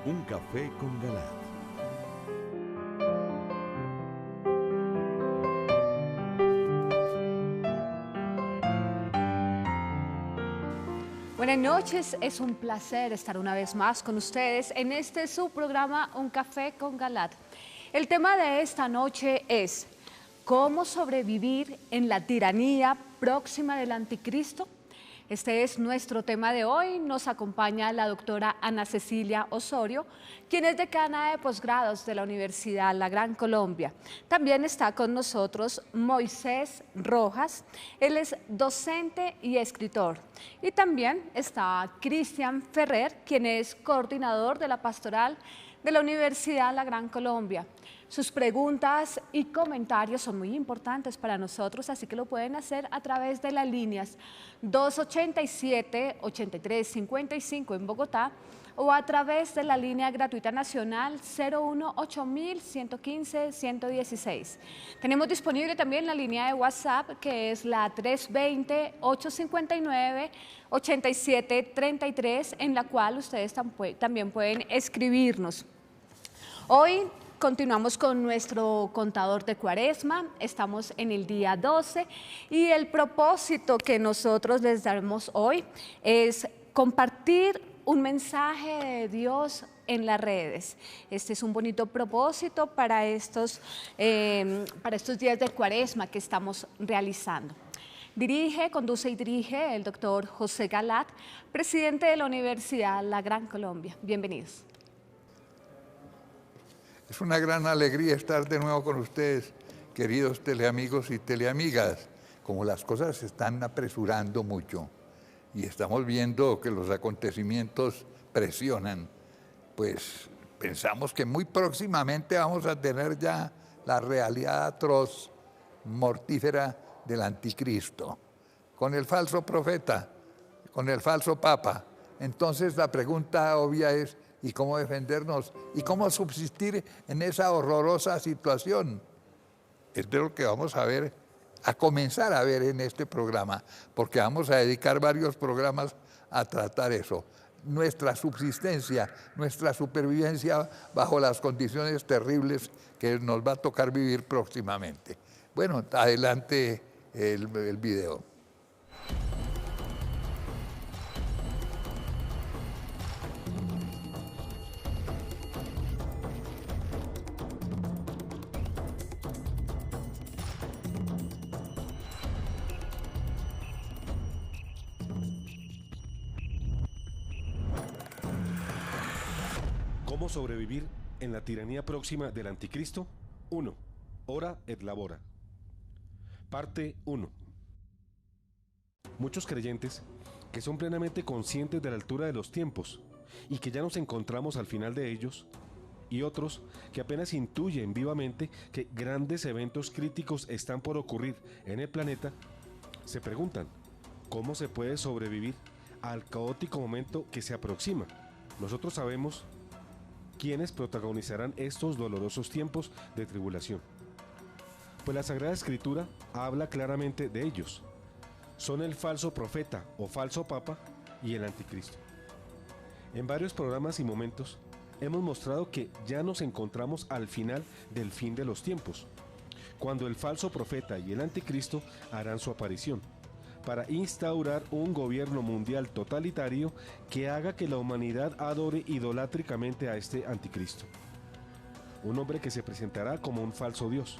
Un café con Galat. Buenas noches, es un placer estar una vez más con ustedes en este su programa Un Café con Galat. El tema de esta noche es ¿cómo sobrevivir en la tiranía próxima del anticristo? Este es nuestro tema de hoy. Nos acompaña la doctora Ana Cecilia Osorio, quien es decana de posgrados de la Universidad La Gran Colombia. También está con nosotros Moisés Rojas, él es docente y escritor. Y también está Cristian Ferrer, quien es coordinador de la pastoral de la Universidad La Gran Colombia. Sus preguntas y comentarios son muy importantes para nosotros, así que lo pueden hacer a través de las líneas 287-8355 en Bogotá o a través de la línea gratuita nacional 018-115-116. Tenemos disponible también la línea de WhatsApp, que es la 320-859-8733, en la cual ustedes también pueden escribirnos. Hoy continuamos con nuestro contador de Cuaresma, estamos en el día 12 y el propósito que nosotros les damos hoy es compartir un mensaje de Dios en las redes. Este es un bonito propósito para estos días de Cuaresma que estamos realizando. Conduce y dirige el doctor José Galat, presidente de la Universidad La Gran Colombia. Bienvenidos. Es una gran alegría estar de nuevo con ustedes, queridos teleamigos y teleamigas. Como las cosas se están apresurando mucho y estamos viendo que los acontecimientos presionan, pues pensamos que muy próximamente vamos a tener ya la realidad atroz, mortífera del anticristo, con el falso profeta, con el falso papa. Entonces la pregunta obvia es, ¿y cómo defendernos? ¿Y cómo subsistir en esa horrorosa situación? Es de lo que vamos a comenzar a ver en este programa, porque vamos a dedicar varios programas a tratar eso. Nuestra subsistencia, nuestra supervivencia bajo las condiciones terribles que nos va a tocar vivir próximamente. Bueno, adelante el video. ¿Cómo sobrevivir en la tiranía próxima del anticristo? 1. Ora et labora. Parte 1. Muchos creyentes que son plenamente conscientes de la altura de los tiempos y que ya nos encontramos al final de ellos, y otros que apenas intuyen vivamente que grandes eventos críticos están por ocurrir en el planeta, se preguntan ¿cómo se puede sobrevivir al caótico momento que se aproxima? Nosotros sabemos quiénes protagonizarán estos dolorosos tiempos de tribulación, pues la Sagrada Escritura habla claramente de ellos. Son el falso profeta o falso papa y el anticristo. En varios programas y momentos hemos mostrado que ya nos encontramos al final del fin de los tiempos, cuando el falso profeta y el anticristo harán su aparición, para instaurar un gobierno mundial totalitario que haga que la humanidad adore idolátricamente a este anticristo. Un hombre que se presentará como un falso Dios,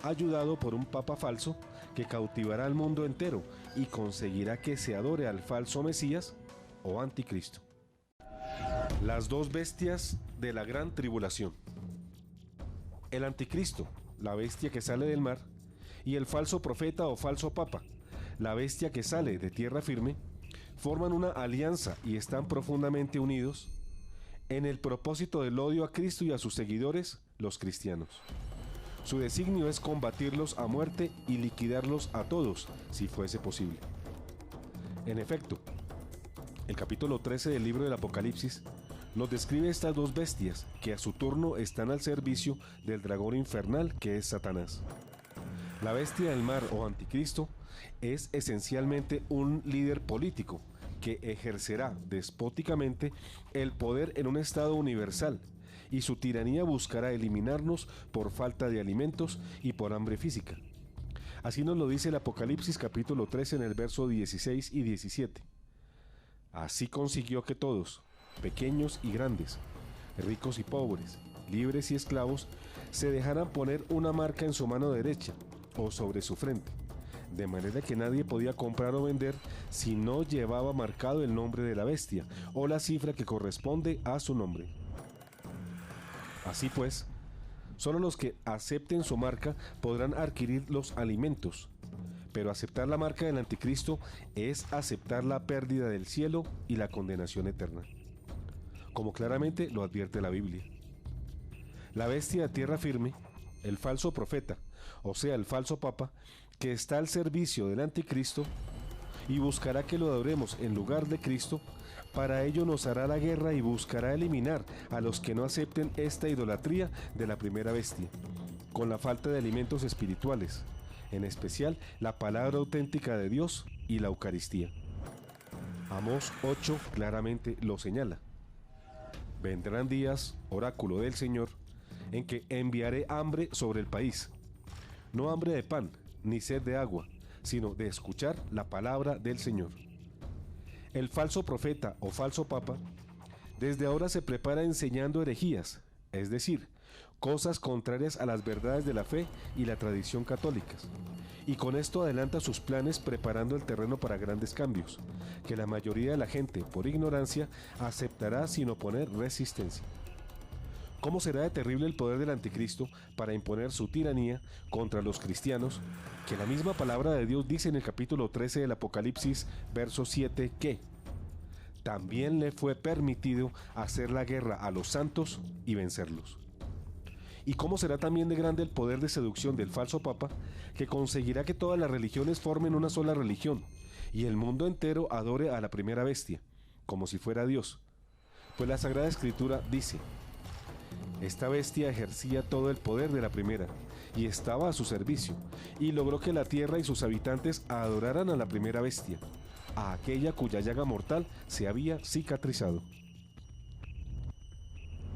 ayudado por un papa falso que cautivará al mundo entero y conseguirá que se adore al falso Mesías o anticristo. Las dos bestias de la gran tribulación. El anticristo, la bestia que sale del mar, y el falso profeta o falso papa, la bestia que sale de tierra firme, forman una alianza y están profundamente unidos en el propósito del odio a Cristo y a sus seguidores, los cristianos. Su designio es combatirlos a muerte y liquidarlos a todos, si fuese posible. En efecto, el capítulo 13 del libro del Apocalipsis nos describe estas dos bestias que a su turno están al servicio del dragón infernal que es Satanás. La bestia del mar o anticristo es esencialmente un líder político que ejercerá despóticamente el poder en un estado universal, y su tiranía buscará eliminarnos por falta de alimentos y por hambre física. Así nos lo dice el Apocalipsis capítulo 13 en el verso 16 y 17. Así consiguió que todos, pequeños y grandes, ricos y pobres, libres y esclavos, se dejaran poner una marca en su mano derecha o sobre su frente, de manera que nadie podía comprar o vender si no llevaba marcado el nombre de la bestia o la cifra que corresponde a su nombre. Así pues, solo los que acepten su marca podrán adquirir los alimentos, pero aceptar la marca del anticristo es aceptar la pérdida del cielo y la condenación eterna, como claramente lo advierte la Biblia. La bestia de tierra firme, el falso profeta, o sea, el falso papa, que está al servicio del anticristo y buscará que lo adoremos en lugar de Cristo, para ello nos hará la guerra y buscará eliminar a los que no acepten esta idolatría de la primera bestia, con la falta de alimentos espirituales, en especial la palabra auténtica de Dios y la Eucaristía. Amós 8 claramente lo señala. Vendrán días, oráculo del Señor, en que enviaré hambre sobre el país, no hambre de pan, ni sed de agua, sino de escuchar la palabra del Señor. El falso profeta o falso papa desde ahora se prepara enseñando herejías, es decir, cosas contrarias a las verdades de la fe y la tradición católicas, y con esto adelanta sus planes preparando el terreno para grandes cambios, que la mayoría de la gente, por ignorancia, aceptará sin oponer resistencia. ¿Cómo será de terrible el poder del anticristo para imponer su tiranía contra los cristianos, que la misma palabra de Dios dice en el capítulo 13 del Apocalipsis, verso 7, que también le fue permitido hacer la guerra a los santos y vencerlos? ¿Y cómo será también de grande el poder de seducción del falso papa, que conseguirá que todas las religiones formen una sola religión, y el mundo entero adore a la primera bestia, como si fuera Dios? Pues la Sagrada Escritura dice: esta bestia ejercía todo el poder de la primera, y estaba a su servicio, y logró que la tierra y sus habitantes adoraran a la primera bestia, a aquella cuya llaga mortal se había cicatrizado.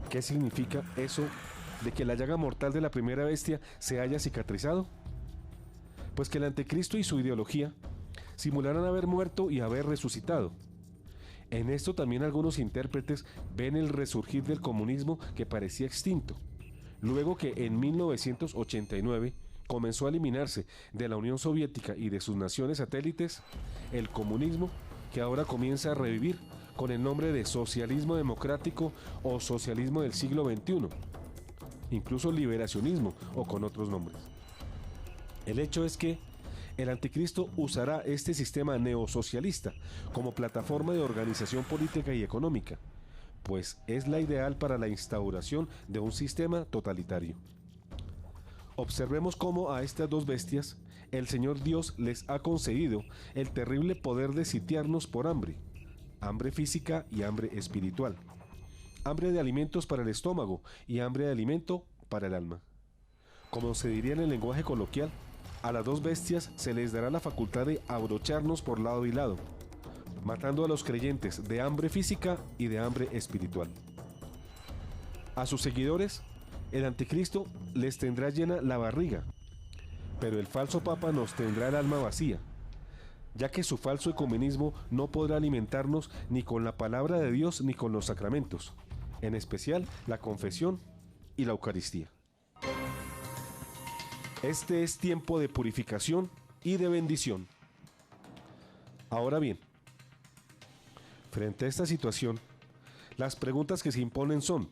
¿Qué significa eso de que la llaga mortal de la primera bestia se haya cicatrizado? Pues que el anticristo y su ideología simularan haber muerto y haber resucitado. En esto también algunos intérpretes ven el resurgir del comunismo que parecía extinto, luego que en 1989 comenzó a eliminarse de la Unión Soviética y de sus naciones satélites el comunismo, que ahora comienza a revivir con el nombre de socialismo democrático o socialismo del siglo XXI, incluso liberacionismo o con otros nombres. El hecho es que el anticristo usará este sistema neosocialista como plataforma de organización política y económica, pues es la ideal para la instauración de un sistema totalitario. Observemos cómo a estas dos bestias el Señor Dios les ha concedido el terrible poder de sitiarnos por hambre, hambre física y hambre espiritual, hambre de alimentos para el estómago y hambre de alimento para el alma. Como se diría en el lenguaje coloquial, a las dos bestias se les dará la facultad de abrocharnos por lado y lado, matando a los creyentes de hambre física y de hambre espiritual. A sus seguidores, el anticristo les tendrá llena la barriga, pero el falso papa nos tendrá el alma vacía, ya que su falso ecumenismo no podrá alimentarnos ni con la palabra de Dios ni con los sacramentos, en especial la confesión y la Eucaristía. Este es tiempo de purificación y de bendición. Ahora bien, frente a esta situación, las preguntas que se imponen son: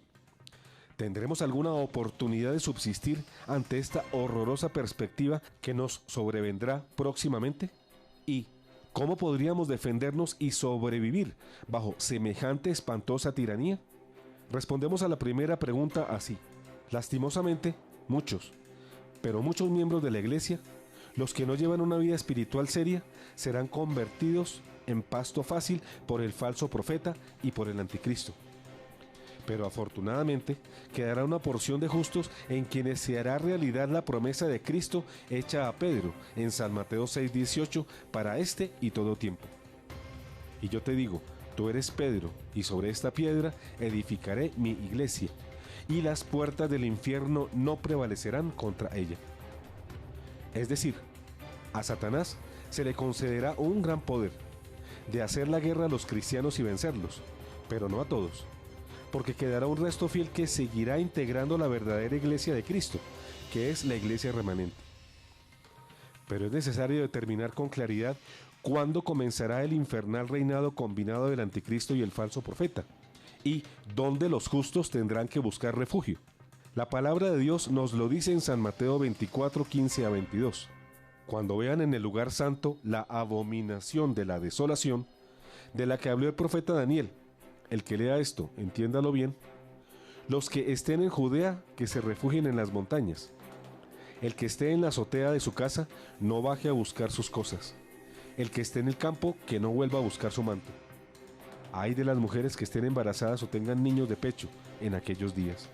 ¿tendremos alguna oportunidad de subsistir ante esta horrorosa perspectiva que nos sobrevendrá próximamente? ¿Y cómo podríamos defendernos y sobrevivir bajo semejante espantosa tiranía? Respondemos a la primera pregunta así: lastimosamente, muchos miembros de la Iglesia, los que no llevan una vida espiritual seria, serán convertidos en pasto fácil por el falso profeta y por el anticristo. Pero afortunadamente quedará una porción de justos en quienes se hará realidad la promesa de Cristo hecha a Pedro en San Mateo 6:18 para este y todo tiempo. Y yo te digo, tú eres Pedro, y sobre esta piedra edificaré mi iglesia, y las puertas del infierno no prevalecerán contra ella. Es decir, a Satanás se le concederá un gran poder de hacer la guerra a los cristianos y vencerlos, pero no a todos, porque quedará un resto fiel que seguirá integrando la verdadera iglesia de Cristo, que es la iglesia remanente. Pero es necesario determinar con claridad cuándo comenzará el infernal reinado combinado del anticristo y el falso profeta, y dónde los justos tendrán que buscar refugio. La palabra de Dios nos lo dice en San Mateo 24, 15 a 22. Cuando vean en el lugar santo la abominación de la desolación, de la que habló el profeta Daniel, el que lea esto, entiéndalo bien, los que estén en Judea, que se refugien en las montañas. El que esté en la azotea de su casa, no baje a buscar sus cosas. El que esté en el campo, que no vuelva a buscar su manto. Ay de las mujeres que estén embarazadas o tengan niños de pecho en aquellos días.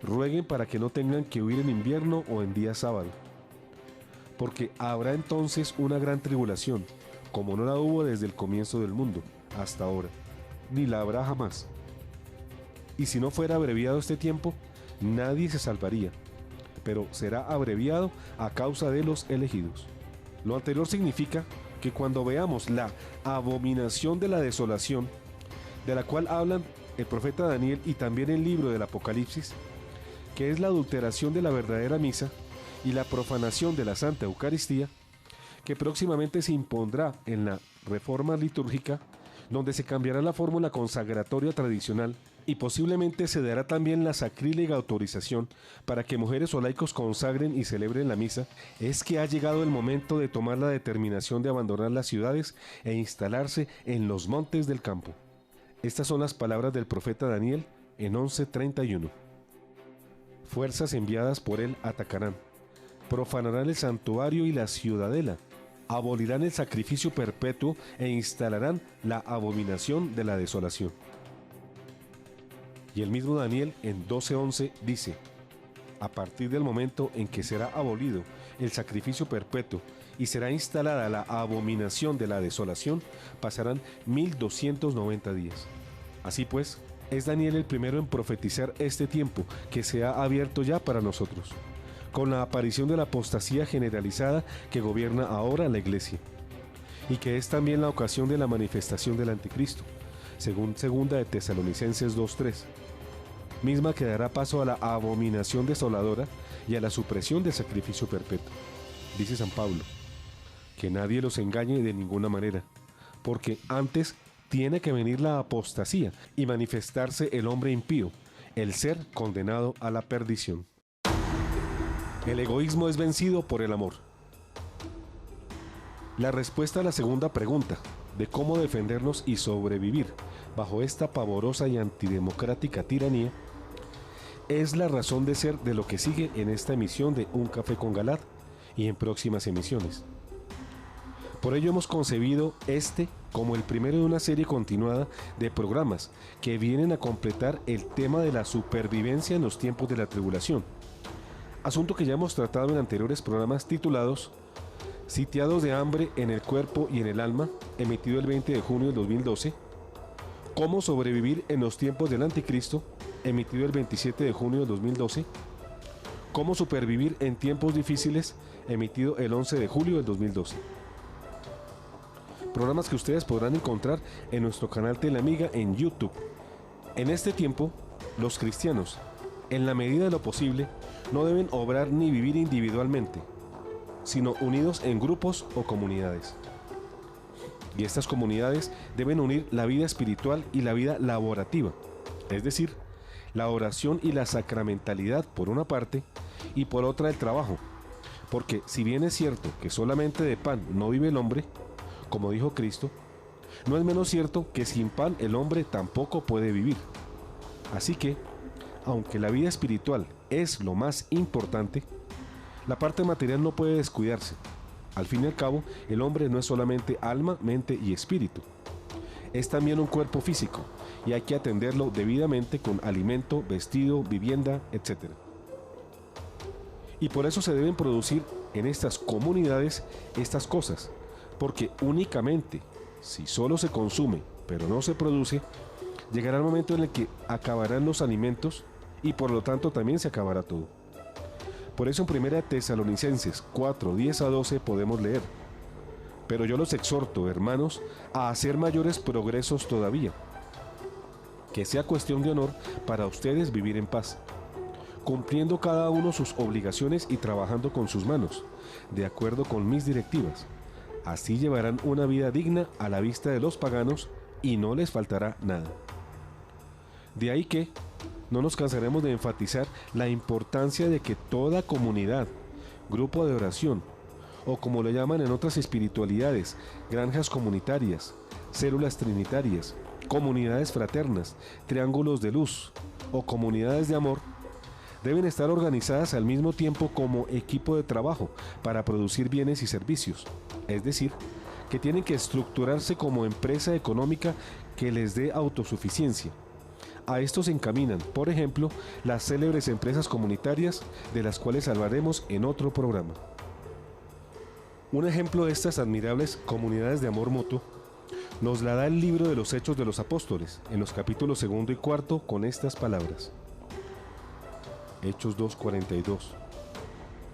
Rueguen para que no tengan que huir en invierno o en día sábado. Porque habrá entonces una gran tribulación, como no la hubo desde el comienzo del mundo hasta ahora, ni la habrá jamás. Y si no fuera abreviado este tiempo, nadie se salvaría, pero será abreviado a causa de los elegidos. Lo anterior significa que cuando veamos la abominación de la desolación, de la cual hablan el profeta Daniel y también el libro del Apocalipsis, que es la adulteración de la verdadera misa y la profanación de la Santa Eucaristía, que próximamente se impondrá en la reforma litúrgica, donde se cambiará la fórmula consagratoria tradicional y posiblemente se dará también la sacrílega autorización para que mujeres o laicos consagren y celebren la misa, es que ha llegado el momento de tomar la determinación de abandonar las ciudades e instalarse en los montes del campo. Estas son las palabras del profeta Daniel en 11:31. Fuerzas enviadas por él atacarán, profanarán el santuario y la ciudadela, abolirán el sacrificio perpetuo e instalarán la abominación de la desolación. Y el mismo Daniel en 12:11 dice: a partir del momento en que será abolido el sacrificio perpetuo y será instalada la abominación de la desolación, pasarán 1290 días. Así pues, es Daniel el primero en profetizar este tiempo que se ha abierto ya para nosotros, con la aparición de la apostasía generalizada que gobierna ahora la Iglesia, y que es también la ocasión de la manifestación del anticristo, según 2 de Tesalonicenses 2:3, misma que dará paso a la abominación desoladora y a la supresión del sacrificio perpetuo. Dice San Pablo: que nadie los engañe de ninguna manera, porque antes tiene que venir la apostasía y manifestarse el hombre impío, el ser condenado a la perdición. El egoísmo es vencido por el amor. La respuesta a la segunda pregunta, de cómo defendernos y sobrevivir bajo esta pavorosa y antidemocrática tiranía, es la razón de ser de lo que sigue en esta emisión de Un Café con Galat y en próximas emisiones. Por ello hemos concebido este como el primero de una serie continuada de programas que vienen a completar el tema de la supervivencia en los tiempos de la tribulación, asunto que ya hemos tratado en anteriores programas titulados Sitiados de hambre en el cuerpo y en el alma, emitido el 20 de junio de 2012, Cómo sobrevivir en los tiempos del anticristo, emitido el 27 de junio de 2012, Cómo supervivir en tiempos difíciles, emitido el 11 de julio de 2012. Programas que ustedes podrán encontrar en nuestro canal Teleamiga en YouTube. En este tiempo, los cristianos, en la medida de lo posible, no deben obrar ni vivir individualmente, sino unidos en grupos o comunidades. Y estas comunidades deben unir la vida espiritual y la vida laborativa, es decir, la oración y la sacramentalidad por una parte y por otra el trabajo, porque si bien es cierto que solamente de pan no vive el hombre, como dijo Cristo, no es menos cierto que sin pan el hombre tampoco puede vivir. Así que, aunque la vida espiritual es lo más importante, la parte material no puede descuidarse. Al fin y al cabo, el hombre no es solamente alma, mente y espíritu. Es también un cuerpo físico y hay que atenderlo debidamente con alimento, vestido, vivienda, etc. Y por eso se deben producir en estas comunidades estas cosas, porque únicamente si solo se consume, pero no se produce, llegará el momento en el que acabarán los alimentos y por lo tanto también se acabará todo. Por eso en 1 Tesalonicenses 4, 10 a 12 podemos leer: pero yo los exhorto, hermanos, a hacer mayores progresos todavía, que sea cuestión de honor para ustedes vivir en paz, cumpliendo cada uno sus obligaciones y trabajando con sus manos, de acuerdo con mis directivas. Así llevarán una vida digna a la vista de los paganos y no les faltará nada. De ahí que no nos cansaremos de enfatizar la importancia de que toda comunidad, grupo de oración, o como lo llaman en otras espiritualidades, granjas comunitarias, células trinitarias, comunidades fraternas, triángulos de luz o comunidades de amor, deben estar organizadas al mismo tiempo como equipo de trabajo para producir bienes y servicios. Es decir, que tienen que estructurarse como empresa económica que les dé autosuficiencia. A esto se encaminan, por ejemplo, las célebres empresas comunitarias, de las cuales hablaremos en otro programa. Un ejemplo de estas admirables comunidades de amor mutuo nos la da el libro de los Hechos de los Apóstoles, en los capítulos 2 y 4, con estas palabras. Hechos 2:42.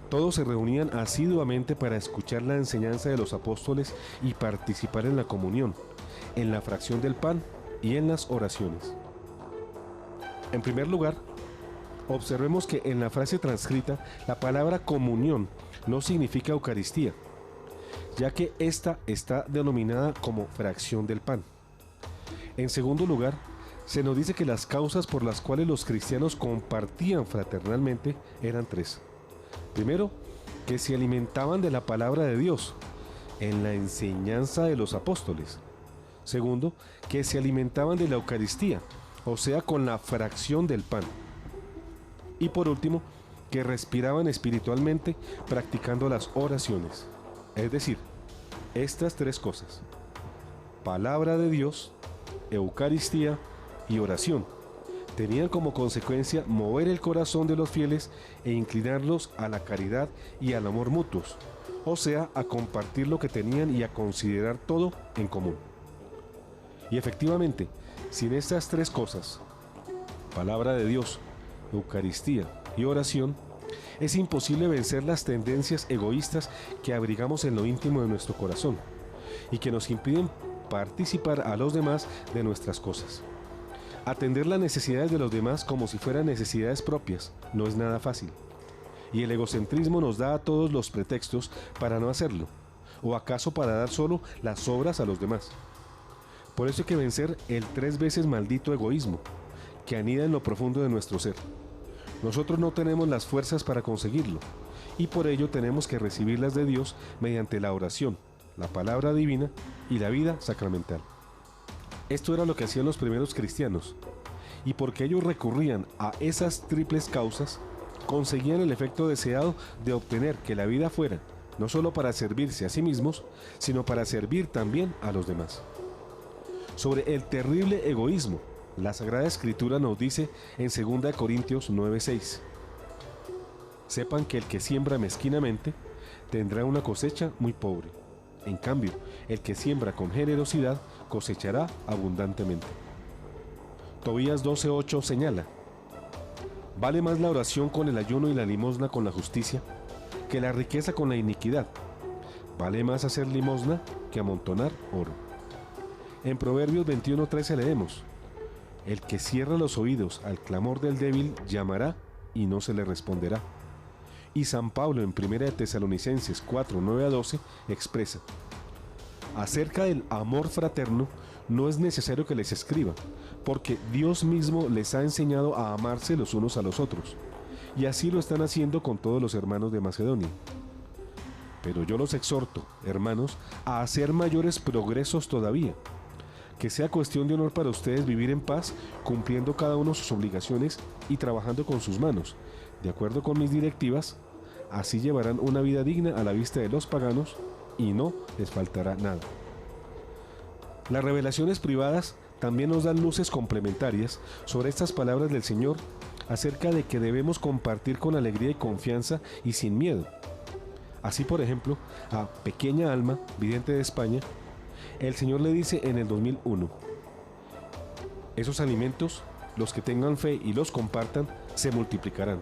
Todos se reunían asiduamente para escuchar la enseñanza de los apóstoles y participar en la comunión, en la fracción del pan y en las oraciones. En primer lugar, observemos que en la frase transcrita la palabra comunión no significa Eucaristía, ya que esta está denominada como fracción del pan. En segundo lugar, se nos dice que las causas por las cuales los cristianos compartían fraternalmente eran tres. Primero, que se alimentaban de la palabra de Dios, en la enseñanza de los apóstoles. Segundo, que se alimentaban de la Eucaristía, o sea, con la fracción del pan. Y por último, que respiraban espiritualmente practicando las oraciones. Es decir, estas tres cosas: palabra de Dios, Eucaristía y oración, tenían como consecuencia mover el corazón de los fieles e inclinarlos a la caridad y al amor mutuos, o sea, a compartir lo que tenían y a considerar todo en común. Y efectivamente, sin estas tres cosas, palabra de Dios, Eucaristía y oración, es imposible vencer las tendencias egoístas que abrigamos en lo íntimo de nuestro corazón y que nos impiden participar a los demás de nuestras cosas. Atender las necesidades de los demás como si fueran necesidades propias no es nada fácil, y el egocentrismo nos da a todos los pretextos para no hacerlo, o acaso para dar solo las obras a los demás. Por eso hay que vencer el 3 veces maldito egoísmo, que anida en lo profundo de nuestro ser. Nosotros no tenemos las fuerzas para conseguirlo, y por ello tenemos que recibirlas de Dios mediante la oración, la palabra divina y la vida sacramental. Esto era lo que hacían los primeros cristianos, y porque ellos recurrían a esas triples causas, conseguían el efecto deseado de obtener que la vida fuera no solo para servirse a sí mismos, sino para servir también a los demás. Sobre el terrible egoísmo, la Sagrada Escritura nos dice en 2 Corintios 9:6: sepan que el que siembra mezquinamente tendrá una cosecha muy pobre. En cambio, el que siembra con generosidad cosechará abundantemente. Tobías 12:8 señala: vale más la oración con el ayuno y la limosna con la justicia que la riqueza con la iniquidad. Vale más hacer limosna que amontonar oro. En Proverbios 21:13 leemos: el que cierra los oídos al clamor del débil llamará y no se le responderá. Y San Pablo en 1 Tesalonicenses 4:9 a 12 expresa: acerca del amor fraterno no es necesario que les escriba, porque Dios mismo les ha enseñado a amarse los unos a los otros, y así lo están haciendo con todos los hermanos de Macedonia. Pero yo los exhorto, hermanos, a hacer mayores progresos todavía, que sea cuestión de honor para ustedes vivir en paz, cumpliendo cada uno sus obligaciones y trabajando con sus manos, de acuerdo con mis directivas. Así llevarán una vida digna a la vista de los paganos y no les faltará nada. Las revelaciones privadas también nos dan luces complementarias sobre estas palabras del Señor acerca de que debemos compartir con alegría y confianza y sin miedo. Así, por ejemplo, a Pequeña Alma, vidente de España, El Señor le dice en el 2001, esos alimentos, los que tengan fe y los compartan, se multiplicarán,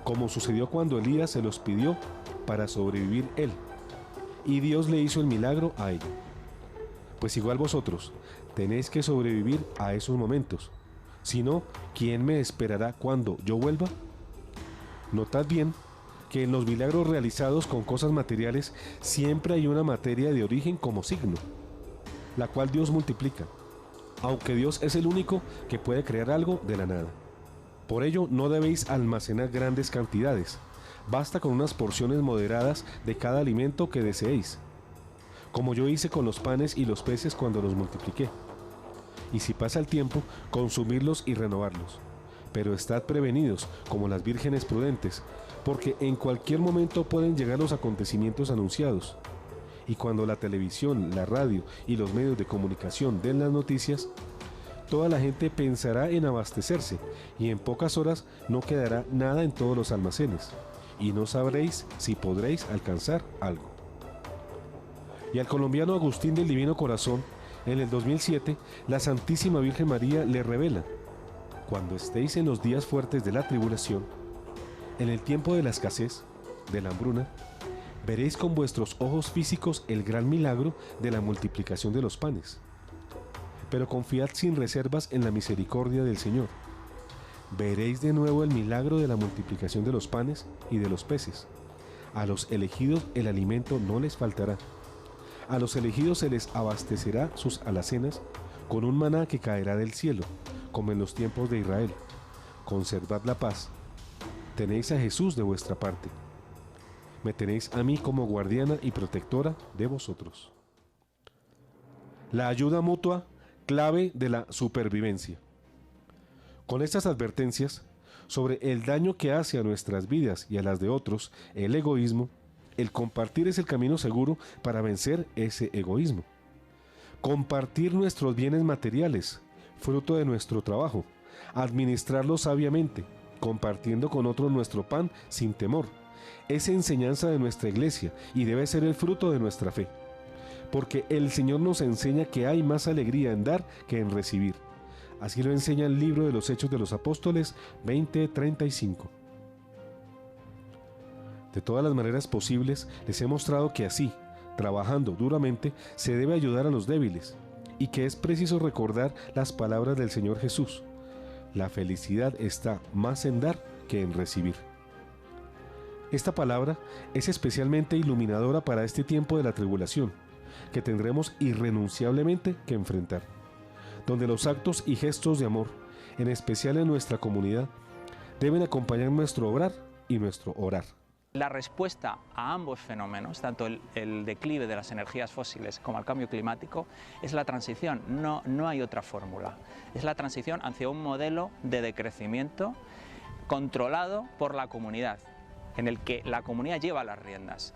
como sucedió cuando Elías se los pidió para sobrevivir él, y Dios le hizo el milagro a ellos. Pues igual vosotros tenéis que sobrevivir a esos momentos, si no, ¿quién me esperará cuando yo vuelva? Notad bien que en los milagros realizados con cosas materiales siempre hay una materia de origen como signo, la cual Dios multiplica, aunque Dios es el único que puede crear algo de la nada. Por ello no debéis almacenar grandes cantidades, basta con unas porciones moderadas de cada alimento que deseéis, como yo hice con los panes y los peces cuando los multipliqué. Y si pasa el tiempo, consumirlos y renovarlos. Pero estad prevenidos, como las vírgenes prudentes, porque en cualquier momento pueden llegar los acontecimientos anunciados. Y cuando la televisión, la radio y los medios de comunicación den las noticias, toda la gente pensará en abastecerse, y en pocas horas no quedará nada en todos los almacenes, y no sabréis si podréis alcanzar algo. Y al colombiano Agustín del Divino Corazón, en el 2007, la Santísima Virgen María le revela: cuando estéis en los días fuertes de la tribulación, en el tiempo de la escasez, de la hambruna, veréis con vuestros ojos físicos el gran milagro de la multiplicación de los panes. Pero confiad sin reservas en la misericordia del Señor. Veréis de nuevo el milagro de la multiplicación de los panes y de los peces. A los elegidos el alimento no les faltará. A los elegidos se les abastecerá sus alacenas con un maná que caerá del cielo, como en los tiempos de Israel. Conservad la paz. Tenéis a Jesús de vuestra parte. Me tenéis a mí como guardiana y protectora de vosotros. La ayuda mutua, clave de la supervivencia. Con estas advertencias sobre el daño que hace a nuestras vidas y a las de otros el egoísmo, el compartir es el camino seguro para vencer ese egoísmo. Compartir nuestros bienes materiales, fruto de nuestro trabajo, administrarlos sabiamente, compartiendo con otros nuestro pan sin temor, es enseñanza de nuestra iglesia y debe ser el fruto de nuestra fe. Porque el Señor nos enseña que hay más alegría en dar que en recibir. Así lo enseña el libro de los Hechos de los Apóstoles 20:35. De todas las maneras posibles, les he mostrado que así, trabajando duramente, se debe ayudar a los débiles, y que es preciso recordar las palabras del Señor Jesús. La felicidad está más en dar que en recibir. Esta palabra es especialmente iluminadora para este tiempo de la tribulación, que tendremos irrenunciablemente que enfrentar, donde los actos y gestos de amor, en especial en nuestra comunidad, deben acompañar nuestro obrar y nuestro orar. La respuesta a ambos fenómenos, tanto el declive de las energías fósiles como el cambio climático, es la transición. No hay otra fórmula. Es la transición hacia un modelo de decrecimiento controlado por la comunidad, en el que la comunidad lleva las riendas.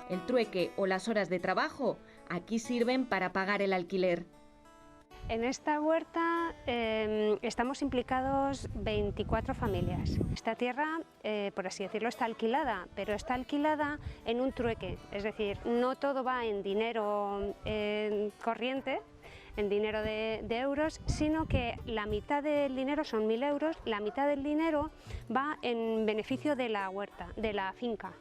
El trueque o las horas de trabajo aquí sirven para pagar el alquiler. En esta huerta estamos implicados 24 familias. Esta tierra, por así decirlo, está alquilada, pero está alquilada en un trueque. Es decir, no todo va en dinero corriente, en dinero de euros, sino que la mitad del dinero son 1.000 euros, la mitad del dinero va en beneficio de la huerta, de la finca.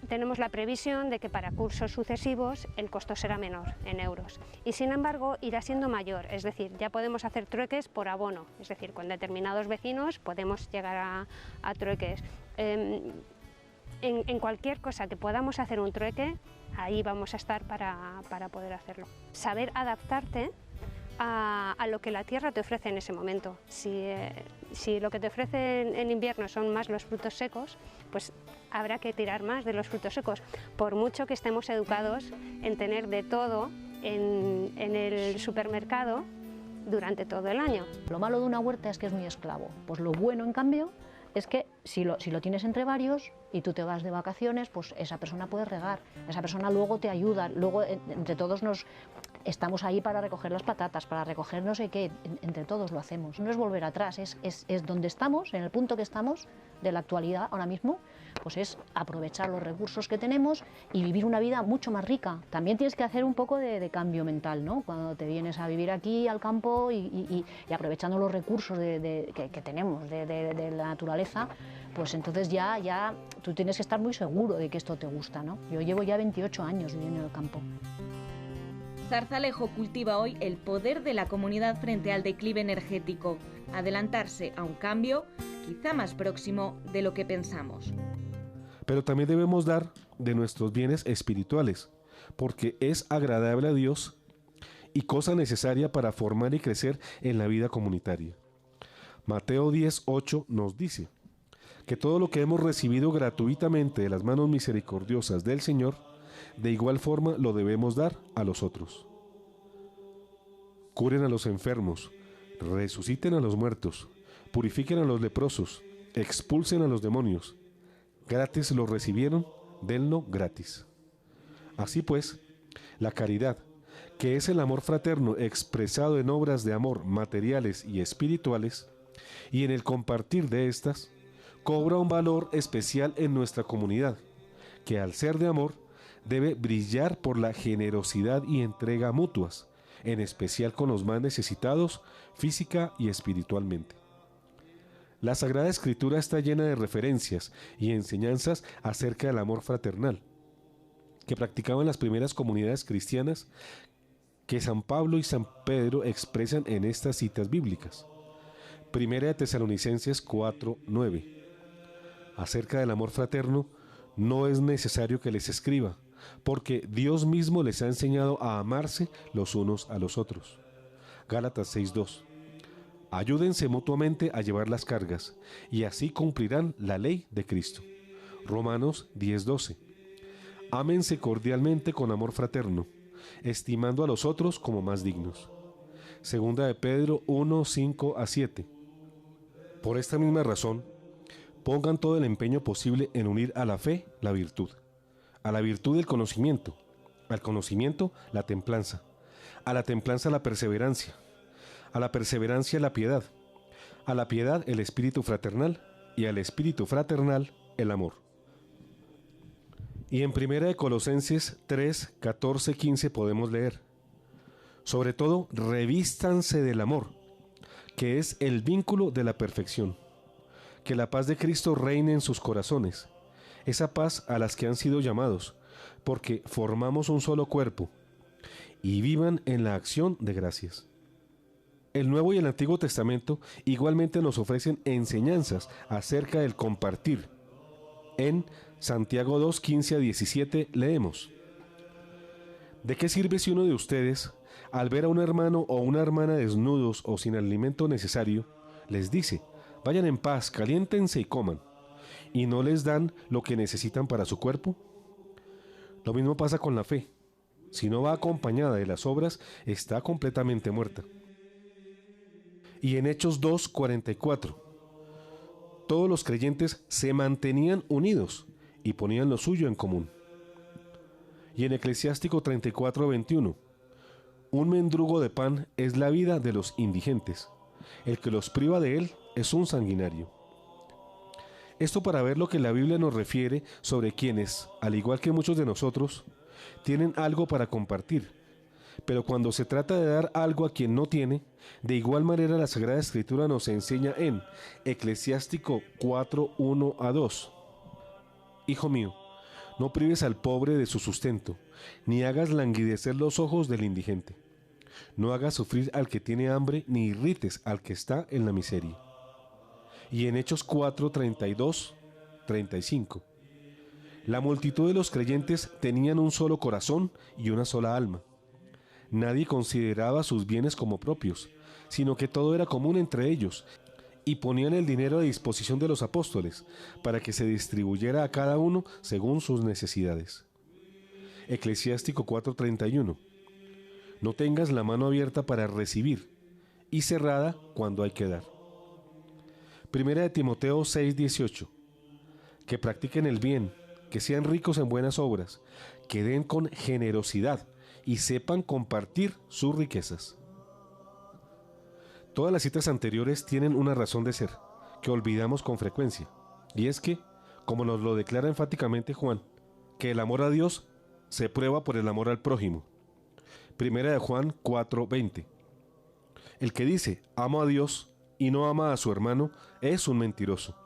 Tenemos la previsión de que para cursos sucesivos el costo será menor en euros y sin embargo irá siendo mayor, es decir, ya podemos hacer trueques por abono, es decir, con determinados vecinos podemos llegar a trueques. En cualquier cosa que podamos hacer un trueque, ahí vamos a estar para poder hacerlo. Saber adaptarte a lo que la tierra te ofrece en ese momento. Si lo que te ofrece en invierno son más los frutos secos, pues habrá que tirar más de los frutos secos, por mucho que estemos educados en tener de todo en el supermercado durante todo el año. Lo malo de una huerta es que es muy esclavo. Pues lo bueno, en cambio, es que si lo tienes entre varios y tú te vas de vacaciones, pues esa persona puede regar, esa persona luego te ayuda, luego entre todos estamos ahí para recoger las patatas, para recoger no sé qué, entre todos lo hacemos. No es volver atrás, es donde estamos, en el punto que estamos de la actualidad ahora mismo, pues es aprovechar los recursos que tenemos y vivir una vida mucho más rica. También tienes que hacer un poco de cambio mental, ¿no? Cuando te vienes a vivir aquí al campo y aprovechando los recursos que tenemos de la naturaleza, pues entonces ya tú tienes que estar muy seguro de que esto te gusta, ¿no? Yo llevo ya 28 años viviendo en el campo. Zarzalejo cultiva hoy el poder de la comunidad frente al declive energético, adelantarse a un cambio quizá más próximo de lo que pensamos. Pero también debemos dar de nuestros bienes espirituales, porque es agradable a Dios y cosa necesaria para formar y crecer en la vida comunitaria. Mateo 10:8 nos dice que todo lo que hemos recibido gratuitamente de las manos misericordiosas del Señor, de igual forma lo debemos dar a los otros. Curen a los enfermos, resuciten a los muertos, purifiquen a los leprosos, expulsen a los demonios. Gratis lo recibieron, denlo gratis. Así pues, la caridad, que es el amor fraterno expresado en obras de amor materiales y espirituales, y en el compartir de estas, cobra un valor especial en nuestra comunidad, que al ser de amor, debe brillar por la generosidad y entrega mutuas, en especial con los más necesitados física y espiritualmente. La Sagrada Escritura está llena de referencias y enseñanzas acerca del amor fraternal, que practicaban las primeras comunidades cristianas, que San Pablo y San Pedro expresan en estas citas bíblicas. Primera de Tesalonicenses 4:9. Acerca del amor fraterno, no es necesario que les escriba, porque Dios mismo les ha enseñado a amarse los unos a los otros. Gálatas 6:2. Ayúdense mutuamente a llevar las cargas, y así cumplirán la ley de Cristo. Romanos 10:12. Ámense cordialmente con amor fraterno, estimando a los otros como más dignos. Segunda de Pedro 1:5-7. Por esta misma razón, pongan todo el empeño posible en unir a la fe la virtud, a la virtud el conocimiento, al conocimiento la templanza, a la templanza la perseverancia, a la perseverancia la piedad, a la piedad el espíritu fraternal y al espíritu fraternal el amor. Y en Primera de Colosenses 3:14-15 podemos leer: sobre todo, revístanse del amor, que es el vínculo de la perfección. Que la paz de Cristo reine en sus corazones, esa paz a las que han sido llamados, porque formamos un solo cuerpo, y vivan en la acción de gracias. El Nuevo y el Antiguo Testamento igualmente nos ofrecen enseñanzas acerca del compartir. En Santiago 2:15-17 leemos: ¿de qué sirve si uno de ustedes, al ver a un hermano o una hermana desnudos o sin alimento necesario, les dice: vayan en paz, caliéntense y coman, y no les dan lo que necesitan para su cuerpo? Lo mismo pasa con la fe. Si no va acompañada de las obras, está completamente muerta. Y en Hechos 2:44, todos los creyentes se mantenían unidos y ponían lo suyo en común. Y en Eclesiástico 34:21, un mendrugo de pan es la vida de los indigentes. El que los priva de él es un sanguinario. Esto para ver lo que la Biblia nos refiere sobre quienes, al igual que muchos de nosotros, tienen algo para compartir. Pero cuando se trata de dar algo a quien no tiene, de igual manera la Sagrada Escritura nos enseña en Eclesiástico 4:1-2. Hijo mío, no prives al pobre de su sustento, ni hagas languidecer los ojos del indigente. No hagas sufrir al que tiene hambre, ni irrites al que está en la miseria. Y en Hechos 4:32-35. La multitud de los creyentes tenían un solo corazón y una sola alma. Nadie consideraba sus bienes como propios, sino que todo era común entre ellos, y ponían el dinero a disposición de los apóstoles, para que se distribuyera a cada uno según sus necesidades. Eclesiástico 4:31. No tengas la mano abierta para recibir, y cerrada cuando hay que dar. Primera de Timoteo 6:18. Que practiquen el bien, que sean ricos en buenas obras, que den con generosidad y sepan compartir sus riquezas. Todas las citas anteriores tienen una razón de ser, que olvidamos con frecuencia, y es que como nos lo declara enfáticamente Juan, que el amor a Dios se prueba por el amor al prójimo. Primera de Juan 4:20. El que dice, amo a Dios y no ama a su hermano, es un mentiroso.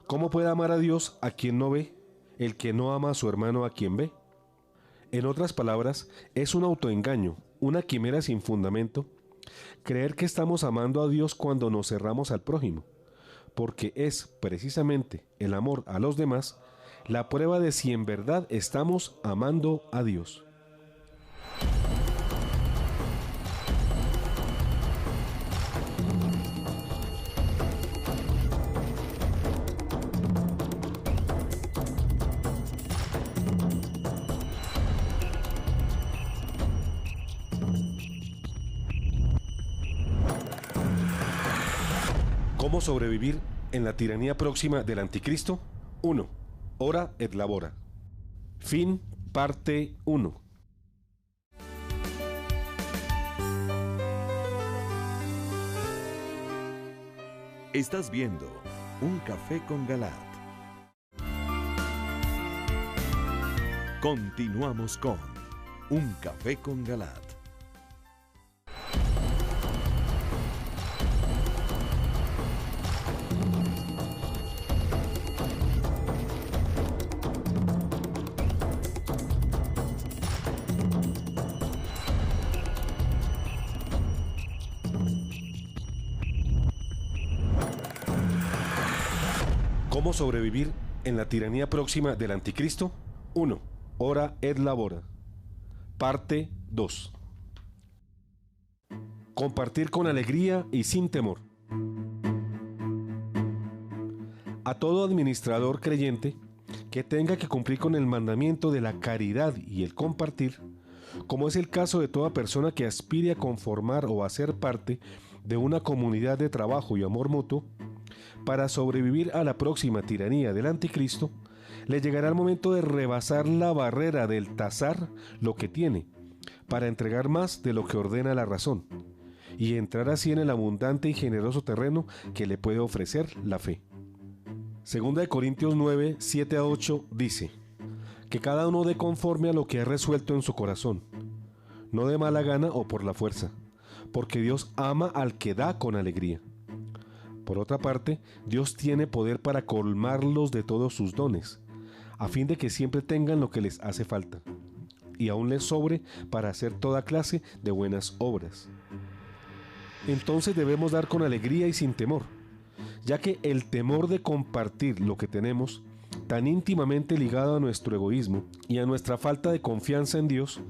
¿Cómo puede amar a Dios a quien no ve, el que no ama a su hermano a quien ve? En otras palabras, es un autoengaño, una quimera sin fundamento, creer que estamos amando a Dios cuando nos cerramos al prójimo, porque es precisamente el amor a los demás la prueba de si en verdad estamos amando a Dios. ¿Cómo sobrevivir en la tiranía próxima del anticristo? 1. Ora et labora. Fin, parte 1. Estás viendo Un Café con Galat. Continuamos con Un Café con Galat. ¿Cómo sobrevivir en la tiranía próxima del anticristo? 1. Ora et labora. Parte 2. Compartir con alegría y sin temor. A todo administrador creyente que tenga que cumplir con el mandamiento de la caridad y el compartir, como es el caso de toda persona que aspire a conformar o a ser parte de una comunidad de trabajo y amor mutuo, para sobrevivir a la próxima tiranía del anticristo, le llegará el momento de rebasar la barrera del tasar lo que tiene, para entregar más de lo que ordena la razón, y entrar así en el abundante y generoso terreno que le puede ofrecer la fe. Segunda de Corintios 9, 7 a 8 dice, que cada uno dé conforme a lo que ha resuelto en su corazón, no de mala gana o por la fuerza, porque Dios ama al que da con alegría. Por otra parte, Dios tiene poder para colmarlos de todos sus dones, a fin de que siempre tengan lo que les hace falta, y aún les sobre para hacer toda clase de buenas obras. Entonces debemos dar con alegría y sin temor, ya que el temor de compartir lo que tenemos, tan íntimamente ligado a nuestro egoísmo y a nuestra falta de confianza en Dios,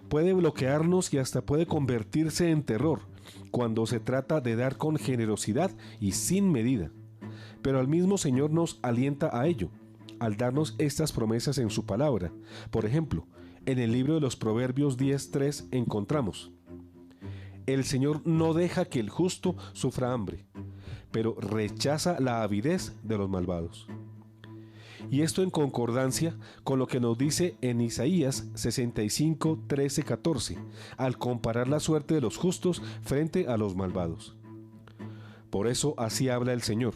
puede bloquearnos y hasta puede convertirse en terror, cuando se trata de dar con generosidad y sin medida. Pero al mismo Señor nos alienta a ello, al darnos estas promesas en su palabra. Por ejemplo, en el libro de los Proverbios 10:3 encontramos: el Señor no deja que el justo sufra hambre, pero rechaza la avidez de los malvados. Y esto en concordancia con lo que nos dice en Isaías 65, 13, 14, al comparar la suerte de los justos frente a los malvados. Por eso así habla el Señor: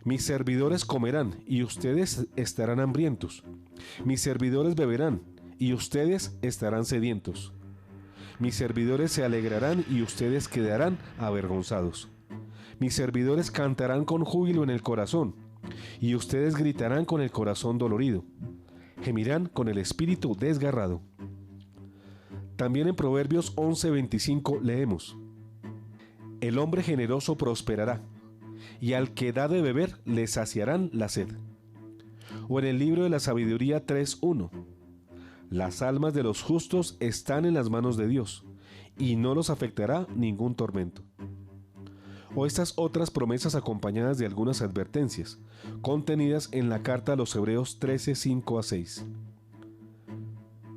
mis servidores comerán y ustedes estarán hambrientos. Mis servidores beberán y ustedes estarán sedientos. Mis servidores se alegrarán y ustedes quedarán avergonzados. Mis servidores cantarán con júbilo en el corazón, y ustedes gritarán con el corazón dolorido, gemirán con el espíritu desgarrado. También en Proverbios 11:25 leemos: el hombre generoso prosperará, y al que da de beber le saciarán la sed. O en el libro de la Sabiduría 3:1: las almas de los justos están en las manos de Dios, y no los afectará ningún tormento. O estas otras promesas acompañadas de algunas advertencias, contenidas en la carta a los Hebreos 13, 5 a 6.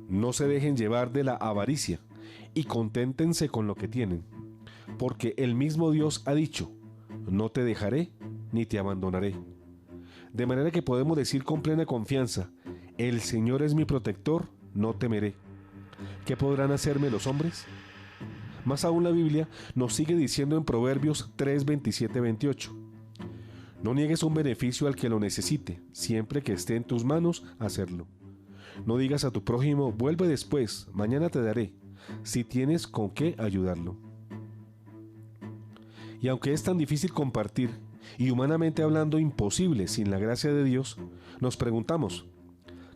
No se dejen llevar de la avaricia, y conténtense con lo que tienen, porque el mismo Dios ha dicho: no te dejaré ni te abandonaré. De manera que podemos decir con plena confianza: el Señor es mi protector, no temeré. ¿Qué podrán hacerme los hombres? Más aún la Biblia nos sigue diciendo en Proverbios 3, 27, 28: No niegues un beneficio al que lo necesite, siempre que esté en tus manos hacerlo. No digas a tu prójimo, vuelve después, mañana te daré, si tienes con qué ayudarlo. Y aunque es tan difícil compartir, y humanamente hablando imposible sin la gracia de Dios, nos preguntamos,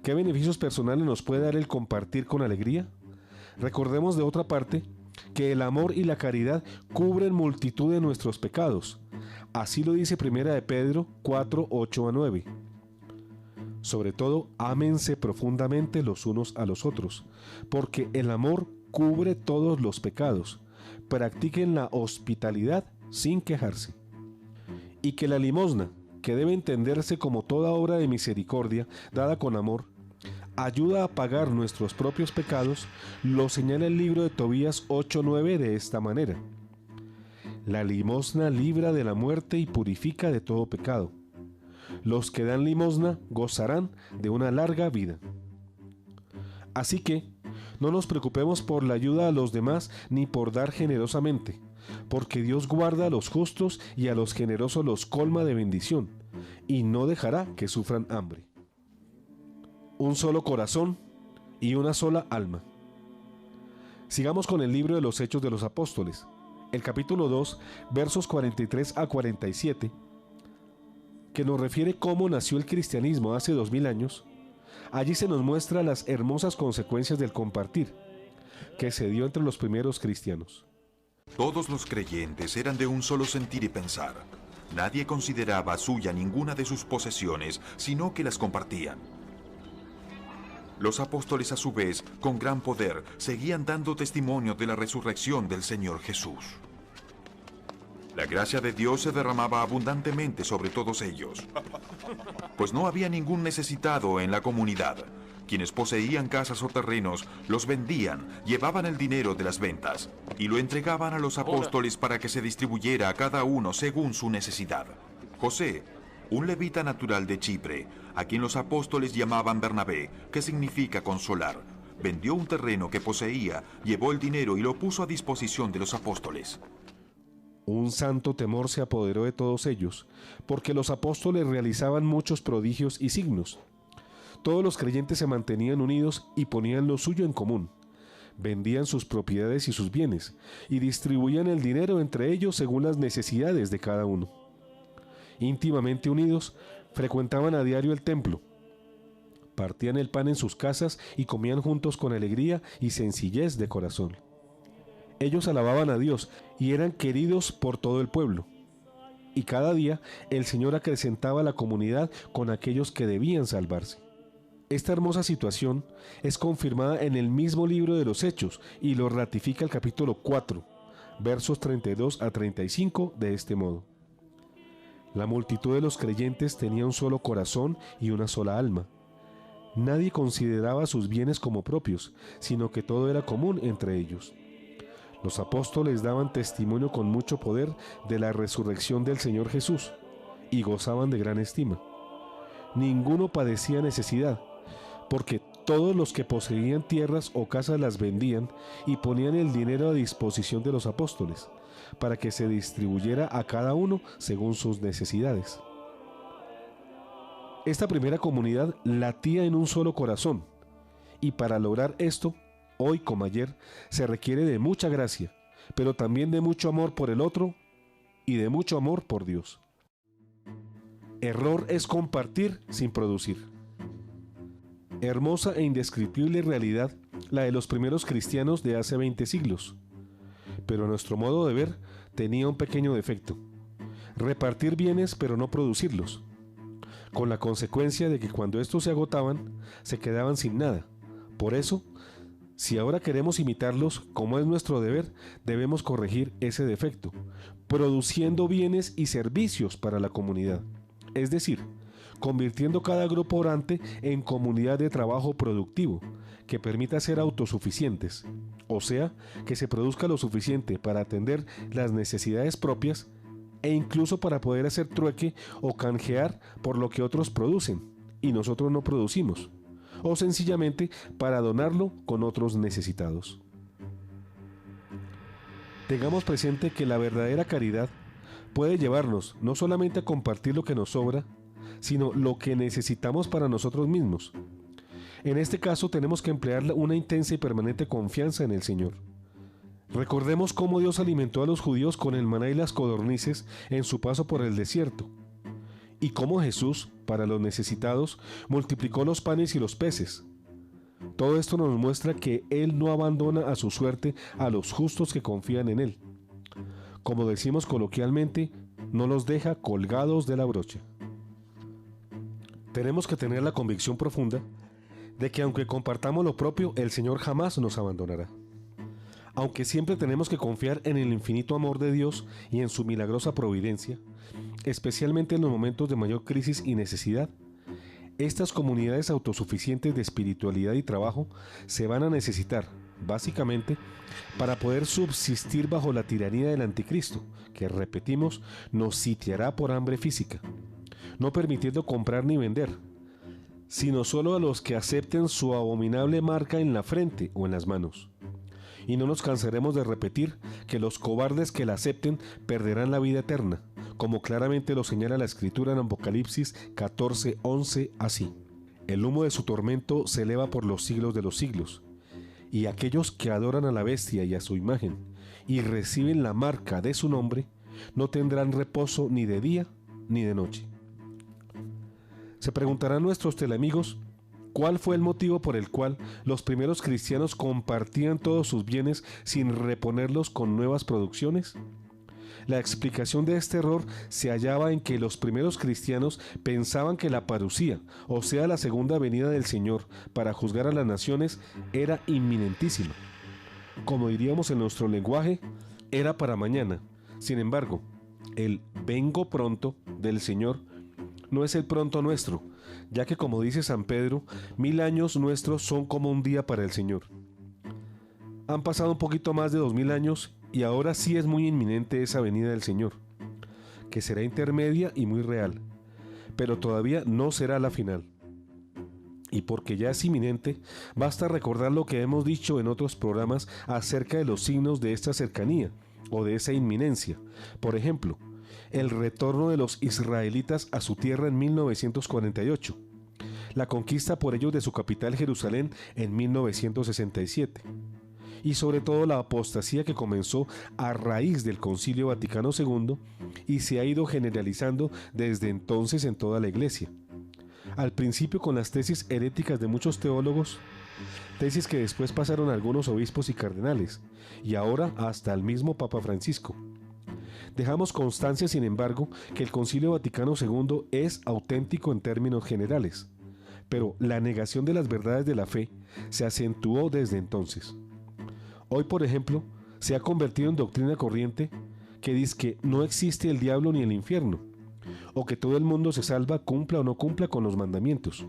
¿qué beneficios personales nos puede dar el compartir con alegría? Recordemos de otra parte que el amor y la caridad cubren multitud de nuestros pecados. Así lo dice 1 de Pedro 4, 8 a 9. Sobre todo, ámense profundamente los unos a los otros, porque el amor cubre todos los pecados. Practiquen la hospitalidad sin quejarse. Y que la limosna, que debe entenderse como toda obra de misericordia dada con amor, ayuda a pagar nuestros propios pecados, lo señala el libro de Tobías 8:9 de esta manera. La limosna libra de la muerte y purifica de todo pecado. Los que dan limosna gozarán de una larga vida. Así que, no nos preocupemos por la ayuda a los demás ni por dar generosamente, porque Dios guarda a los justos y a los generosos los colma de bendición, y no dejará que sufran hambre. Un solo corazón y una sola alma. Sigamos con el libro de los Hechos de los Apóstoles, el capítulo 2, versos 43 a 47, que nos refiere cómo nació el cristianismo hace 2000 años. Allí se nos muestra las hermosas consecuencias del compartir, que se dio entre los primeros cristianos. Todos los creyentes eran de un solo sentir y pensar. Nadie consideraba suya ninguna de sus posesiones, sino que las compartían. Los apóstoles, a su vez, con gran poder, seguían dando testimonio de la resurrección del Señor Jesús. La gracia de Dios se derramaba abundantemente sobre todos ellos, pues no había ningún necesitado en la comunidad. Quienes poseían casas o terrenos los vendían, llevaban el dinero de las ventas y lo entregaban a los apóstoles para que se distribuyera a cada uno según su necesidad. José, un levita natural de Chipre, a quien los apóstoles llamaban Bernabé, que significa consolar, vendió un terreno que poseía, llevó el dinero y lo puso a disposición de los apóstoles. Un santo temor se apoderó de todos ellos, porque los apóstoles realizaban muchos prodigios y signos. Todos los creyentes se mantenían unidos y ponían lo suyo en común. Vendían sus propiedades y sus bienes, y distribuían el dinero entre ellos según las necesidades de cada uno. Íntimamente unidos, frecuentaban a diario el templo. Partían el pan en sus casas y comían juntos con alegría y sencillez de corazón. Ellos alababan a Dios y eran queridos por todo el pueblo. Y cada día el Señor acrecentaba la comunidad con aquellos que debían salvarse. Esta hermosa situación es confirmada en el mismo libro de los Hechos y lo ratifica el capítulo 4, versos 32 a 35 de este modo. La multitud de los creyentes tenía un solo corazón y una sola alma. Nadie consideraba sus bienes como propios, sino que todo era común entre ellos. Los apóstoles daban testimonio con mucho poder de la resurrección del Señor Jesús y gozaban de gran estima. Ninguno padecía necesidad, porque todos los que poseían tierras o casas las vendían y ponían el dinero a disposición de los apóstoles, para que se distribuyera a cada uno según sus necesidades. Esta primera comunidad latía en un solo corazón, y para lograr esto, hoy como ayer, se requiere de mucha gracia, pero también de mucho amor por el otro y de mucho amor por Dios. Error es compartir sin producir. Hermosa e indescriptible realidad la de los primeros cristianos de hace 20 siglos. Pero nuestro modo de ver tenía un pequeño defecto: repartir bienes pero no producirlos, con la consecuencia de que cuando estos se agotaban, se quedaban sin nada. Por eso, si ahora queremos imitarlos, como es nuestro deber, debemos corregir ese defecto, produciendo bienes y servicios para la comunidad. Es decir, convirtiendo cada grupo orante en comunidad de trabajo productivo, que permita ser autosuficientes, o sea, que se produzca lo suficiente para atender las necesidades propias e incluso para poder hacer trueque o canjear por lo que otros producen y nosotros no producimos, o sencillamente para donarlo con otros necesitados. Tengamos presente que la verdadera caridad puede llevarnos no solamente a compartir lo que nos sobra, sino lo que necesitamos para nosotros mismos. En este caso tenemos que emplear una intensa y permanente confianza en el Señor. Recordemos cómo Dios alimentó a los judíos con el maná y las codornices en su paso por el desierto, y cómo Jesús, para los necesitados, multiplicó los panes y los peces. Todo esto nos muestra que Él no abandona a su suerte a los justos que confían en Él. Como decimos coloquialmente, no los deja colgados de la brocha. Tenemos que tener la convicción profunda de que aunque compartamos lo propio, el Señor jamás nos abandonará. Aunque siempre tenemos que confiar en el infinito amor de Dios y en su milagrosa providencia, especialmente en los momentos de mayor crisis y necesidad, estas comunidades autosuficientes de espiritualidad y trabajo se van a necesitar, básicamente, para poder subsistir bajo la tiranía del anticristo, que, repetimos, nos sitiará por hambre física, no permitiendo comprar ni vender, sino solo a los que acepten su abominable marca en la frente o en las manos. Y no nos cansaremos de repetir que los cobardes que la acepten perderán la vida eterna, como claramente lo señala la Escritura en Apocalipsis 14:11 así: el humo de su tormento se eleva por los siglos de los siglos, y aquellos que adoran a la bestia y a su imagen, y reciben la marca de su nombre, no tendrán reposo ni de día ni de noche. Se preguntarán nuestros teleamigos, ¿cuál fue el motivo por el cual los primeros cristianos compartían todos sus bienes sin reponerlos con nuevas producciones? La explicación de este error se hallaba en que los primeros cristianos pensaban que la parucía, o sea la segunda venida del Señor para juzgar a las naciones, era inminentísima. Como diríamos en nuestro lenguaje, era para mañana. Sin embargo, el vengo pronto del Señor no es el pronto nuestro, ya que, como dice San Pedro, 1000 años nuestros son como un día para el Señor. Han pasado un poquito más de 2000 años y ahora sí es muy inminente esa venida del Señor, que será intermedia y muy real, pero todavía no será la final. Y porque ya es inminente, basta recordar lo que hemos dicho en otros programas acerca de los signos de esta cercanía o de esa inminencia. Por ejemplo, el retorno de los israelitas a su tierra en 1948, la conquista por ellos de su capital Jerusalén en 1967, y sobre todo la apostasía que comenzó a raíz del Concilio Vaticano II y se ha ido generalizando desde entonces en toda la Iglesia. Al principio con las tesis heréticas de muchos teólogos, tesis que después pasaron a algunos obispos y cardenales, y ahora hasta el mismo Papa Francisco. Dejamos constancia, sin embargo, que el Concilio Vaticano II es auténtico en términos generales, pero la negación de las verdades de la fe se acentuó desde entonces. Hoy, por ejemplo, se ha convertido en doctrina corriente que dice que no existe el diablo ni el infierno, o que todo el mundo se salva cumpla o no cumpla con los mandamientos,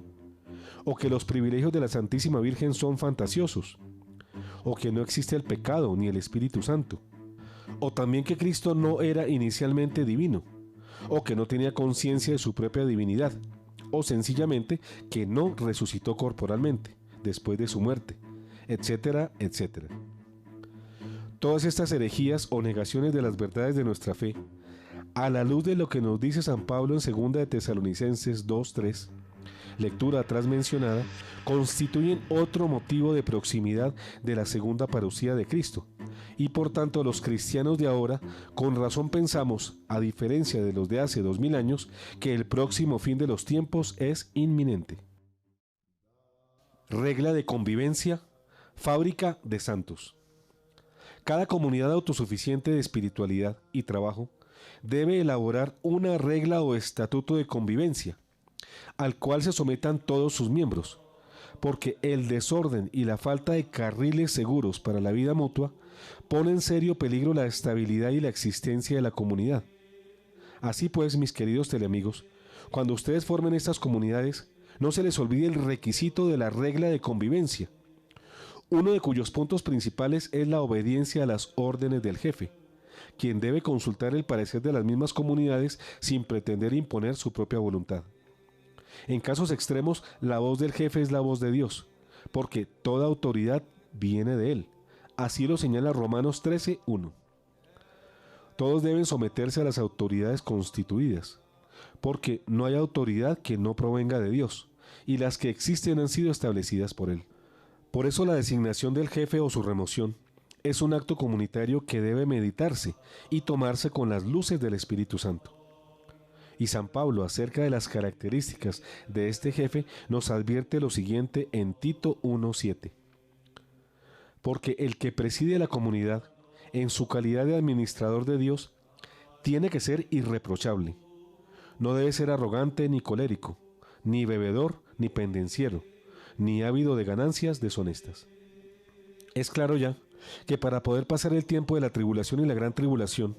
o que los privilegios de la Santísima Virgen son fantasiosos, o que no existe el pecado ni el Espíritu Santo, o también que Cristo no era inicialmente divino, o que no tenía conciencia de su propia divinidad, o sencillamente que no resucitó corporalmente después de su muerte, etcétera, etcétera. Todas estas herejías o negaciones de las verdades de nuestra fe, a la luz de lo que nos dice San Pablo en 2 de Tesalonicenses 2:3, lectura atrás mencionada, constituyen otro motivo de proximidad de la segunda parucía de Cristo, y por tanto los cristianos de ahora con razón pensamos, a diferencia de los de hace 2000 años, que el próximo fin de los tiempos es inminente. Regla de convivencia, fábrica de santos. Cada comunidad autosuficiente de espiritualidad y trabajo debe elaborar una regla o estatuto de convivencia, al cual se sometan todos sus miembros, porque el desorden y la falta de carriles seguros para la vida mutua pone en serio peligro la estabilidad y la existencia de la comunidad. Así pues, mis queridos teleamigos, cuando ustedes formen estas comunidades, no se les olvide el requisito de la regla de convivencia, uno de cuyos puntos principales es la obediencia a las órdenes del jefe, quien debe consultar el parecer de las mismas comunidades sin pretender imponer su propia voluntad. En casos extremos, la voz del jefe es la voz de Dios, porque toda autoridad viene de él. Así lo señala Romanos 13:1. Todos deben someterse a las autoridades constituidas, porque no hay autoridad que no provenga de Dios, y las que existen han sido establecidas por Él. Por eso la designación del jefe o su remoción es un acto comunitario que debe meditarse y tomarse con las luces del Espíritu Santo. Y San Pablo, acerca de las características de este jefe, nos advierte lo siguiente en Tito 1:7. Porque el que preside la comunidad, en su calidad de administrador de Dios, tiene que ser irreprochable. No debe ser arrogante ni colérico, ni bebedor ni pendenciero, ni ávido de ganancias deshonestas. Es claro ya que para poder pasar el tiempo de la tribulación y la gran tribulación,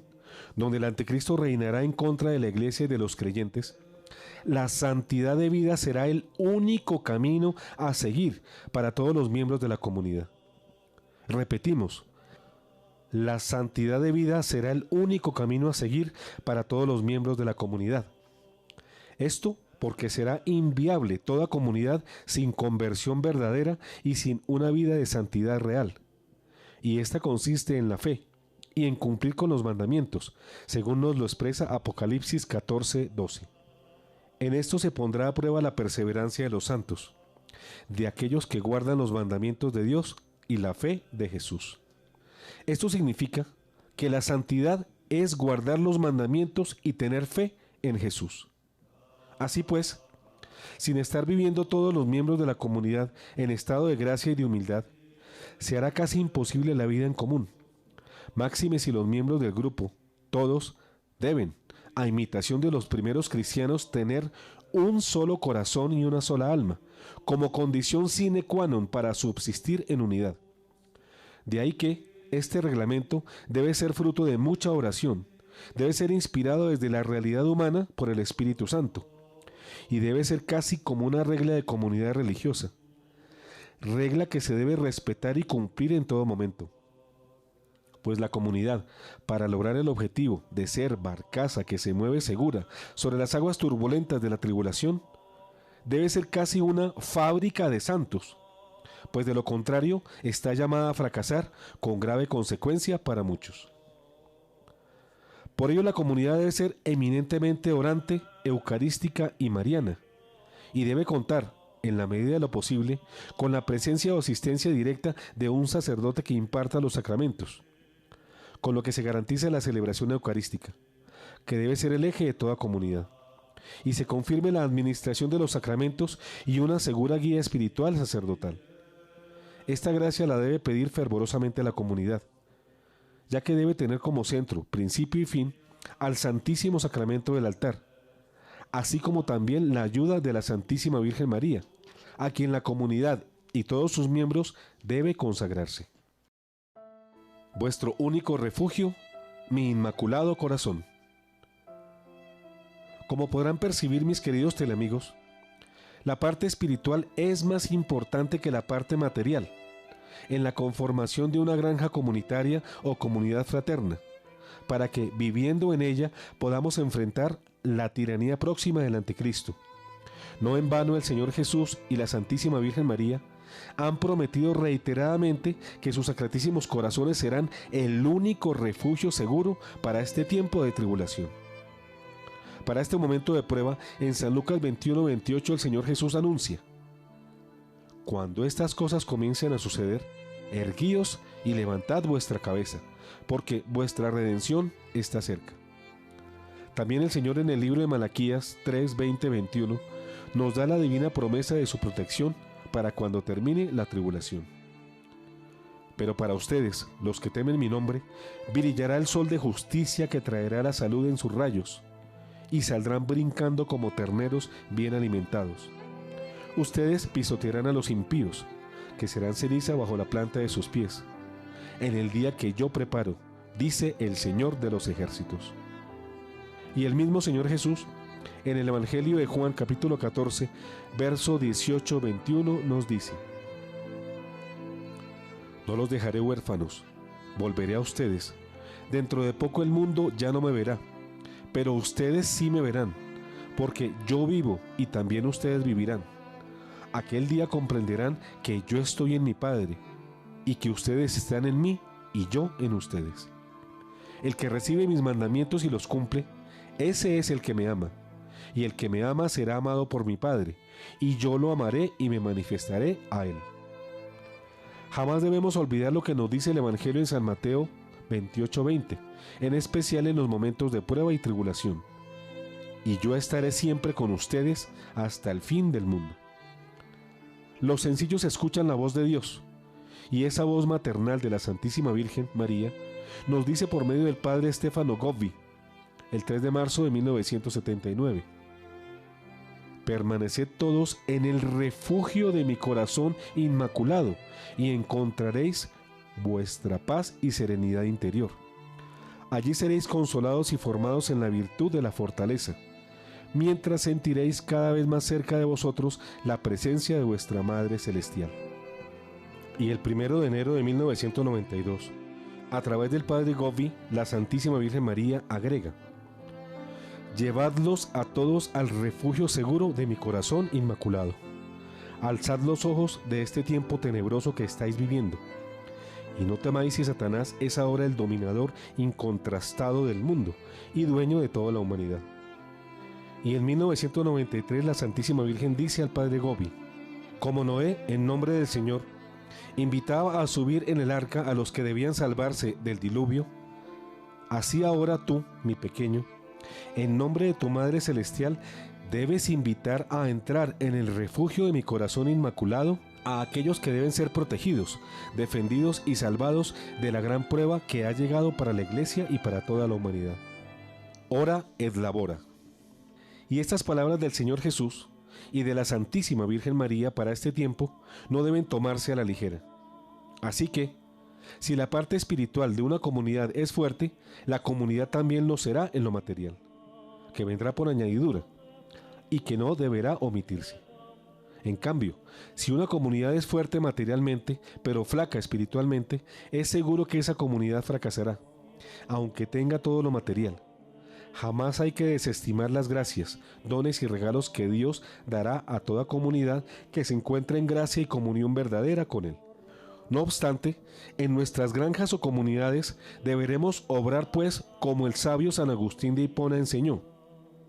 donde el anticristo reinará en contra de la iglesia y de los creyentes, la santidad de vida será el único camino a seguir para todos los miembros de la comunidad. Repetimos, la santidad de vida será el único camino a seguir para todos los miembros de la comunidad. Esto porque será inviable toda comunidad sin conversión verdadera y sin una vida de santidad real. Y esta consiste en la fe y en cumplir con los mandamientos, según nos lo expresa Apocalipsis 14:12. En esto se pondrá a prueba la perseverancia de los santos, de aquellos que guardan los mandamientos de Dios y la fe de Jesús. Esto significa que la santidad es guardar los mandamientos y tener fe en Jesús. Así pues, sin estar viviendo todos los miembros de la comunidad en estado de gracia y de humildad, se hará casi imposible la vida en común. Máxime si los miembros del grupo, todos, deben, a imitación de los primeros cristianos, tener un solo corazón y una sola alma, como condición sine qua non para subsistir en unidad. De ahí que este reglamento debe ser fruto de mucha oración, debe ser inspirado desde la realidad humana por el Espíritu Santo, y debe ser casi como una regla de comunidad religiosa, regla que se debe respetar y cumplir en todo momento. Pues la comunidad, para lograr el objetivo de ser barcaza que se mueve segura sobre las aguas turbulentas de la tribulación, debe ser casi una fábrica de santos, pues de lo contrario está llamada a fracasar con grave consecuencia para muchos. Por ello la comunidad debe ser eminentemente orante, eucarística y mariana, y debe contar, en la medida de lo posible, con la presencia o asistencia directa de un sacerdote que imparta los sacramentos, con lo que se garantiza la celebración eucarística, que debe ser el eje de toda comunidad, y se confirme la administración de los sacramentos y una segura guía espiritual sacerdotal. Esta gracia la debe pedir fervorosamente la comunidad, ya que debe tener como centro, principio y fin, al Santísimo Sacramento del altar, así como también la ayuda de la Santísima Virgen María, a quien la comunidad y todos sus miembros debe consagrarse. Vuestro único refugio, mi Inmaculado Corazón. Como podrán percibir mis queridos teleamigos, la parte espiritual es más importante que la parte material en la conformación de una granja comunitaria o comunidad fraterna, para que, viviendo en ella, podamos enfrentar la tiranía próxima del Anticristo. No en vano el Señor Jesús y la Santísima Virgen María han prometido reiteradamente que sus sacratísimos corazones serán el único refugio seguro para este tiempo de tribulación. Para este momento de prueba, en San Lucas 21:28 el Señor Jesús anuncia: cuando estas cosas comiencen a suceder, erguíos y levantad vuestra cabeza, porque vuestra redención está cerca. También el Señor en el libro de Malaquías 3:20-21 nos da la divina promesa de su protección para cuando termine la tribulación. Pero para ustedes, los que temen mi nombre, brillará el sol de justicia que traerá la salud en sus rayos, y saldrán brincando como terneros bien alimentados. Ustedes pisotearán a los impíos, que serán ceniza bajo la planta de sus pies, en el día que yo preparo, dice el Señor de los ejércitos. Y el mismo Señor Jesús, en el Evangelio de Juan capítulo 14, verso 18-21 nos dice: no los dejaré huérfanos, volveré a ustedes. Dentro de poco el mundo ya no me verá, pero ustedes sí me verán, porque yo vivo y también ustedes vivirán. Aquel día comprenderán que yo estoy en mi Padre, y que ustedes están en mí y yo en ustedes. El que recibe mis mandamientos y los cumple, ese es el que me ama. Y el que me ama será amado por mi Padre, y yo lo amaré y me manifestaré a él. Jamás debemos olvidar lo que nos dice el Evangelio en San Mateo 28:20, en especial en los momentos de prueba y tribulación. Y yo estaré siempre con ustedes hasta el fin del mundo. Los sencillos escuchan la voz de Dios, y esa voz maternal de la Santísima Virgen María nos dice por medio del padre Stefano Gobbi, el 3 de marzo de 1979: permaneced todos en el refugio de mi corazón inmaculado, y encontraréis vuestra paz y serenidad interior. Allí seréis consolados y formados en la virtud de la fortaleza, mientras sentiréis cada vez más cerca de vosotros la presencia de vuestra Madre Celestial. Y el 1 de enero de 1992, a través del padre Gobbi, la Santísima Virgen María agrega: llevadlos a todos al refugio seguro de mi corazón inmaculado. Alzad los ojos de este tiempo tenebroso que estáis viviendo, y no temáis si Satanás es ahora el dominador incontrastado del mundo y dueño de toda la humanidad. Y en 1993 la Santísima Virgen dice al padre Gobbi: como Noé, en nombre del Señor, invitaba a subir en el arca a los que debían salvarse del diluvio, así ahora tú, mi pequeño, en nombre de tu Madre Celestial, debes invitar a entrar en el refugio de mi corazón inmaculado a aquellos que deben ser protegidos, defendidos y salvados de la gran prueba que ha llegado para la Iglesia y para toda la humanidad. Ora et labora. Y estas palabras del Señor Jesús y de la Santísima Virgen María para este tiempo no deben tomarse a la ligera. Así que, si la parte espiritual de una comunidad es fuerte, la comunidad también lo será en lo material, que vendrá por añadidura y que no deberá omitirse. En cambio, si una comunidad es fuerte materialmente, pero flaca espiritualmente, es seguro que esa comunidad fracasará, aunque tenga todo lo material. Jamás hay que desestimar las gracias, dones y regalos que Dios dará a toda comunidad que se encuentre en gracia y comunión verdadera con Él. No obstante, en nuestras granjas o comunidades deberemos obrar pues como el sabio San Agustín de Hipona enseñó: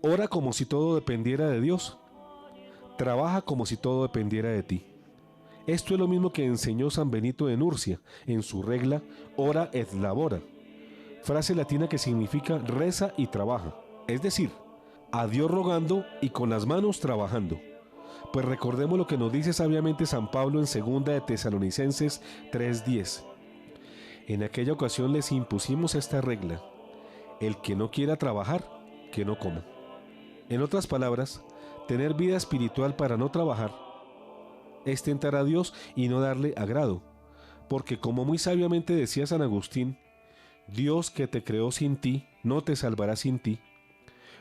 ora como si todo dependiera de Dios, trabaja como si todo dependiera de ti. Esto es lo mismo que enseñó San Benito de Nurcia en su regla Ora et labora, frase latina que significa reza y trabaja, es decir, a Dios rogando y con las manos trabajando. Pues recordemos lo que nos dice sabiamente San Pablo en 2 de Tesalonicenses 3:10. En aquella ocasión les impusimos esta regla: el que no quiera trabajar, que no coma. En otras palabras, tener vida espiritual para no trabajar es tentar a Dios y no darle agrado, porque como muy sabiamente decía San Agustín, Dios que te creó sin ti, no te salvará sin ti.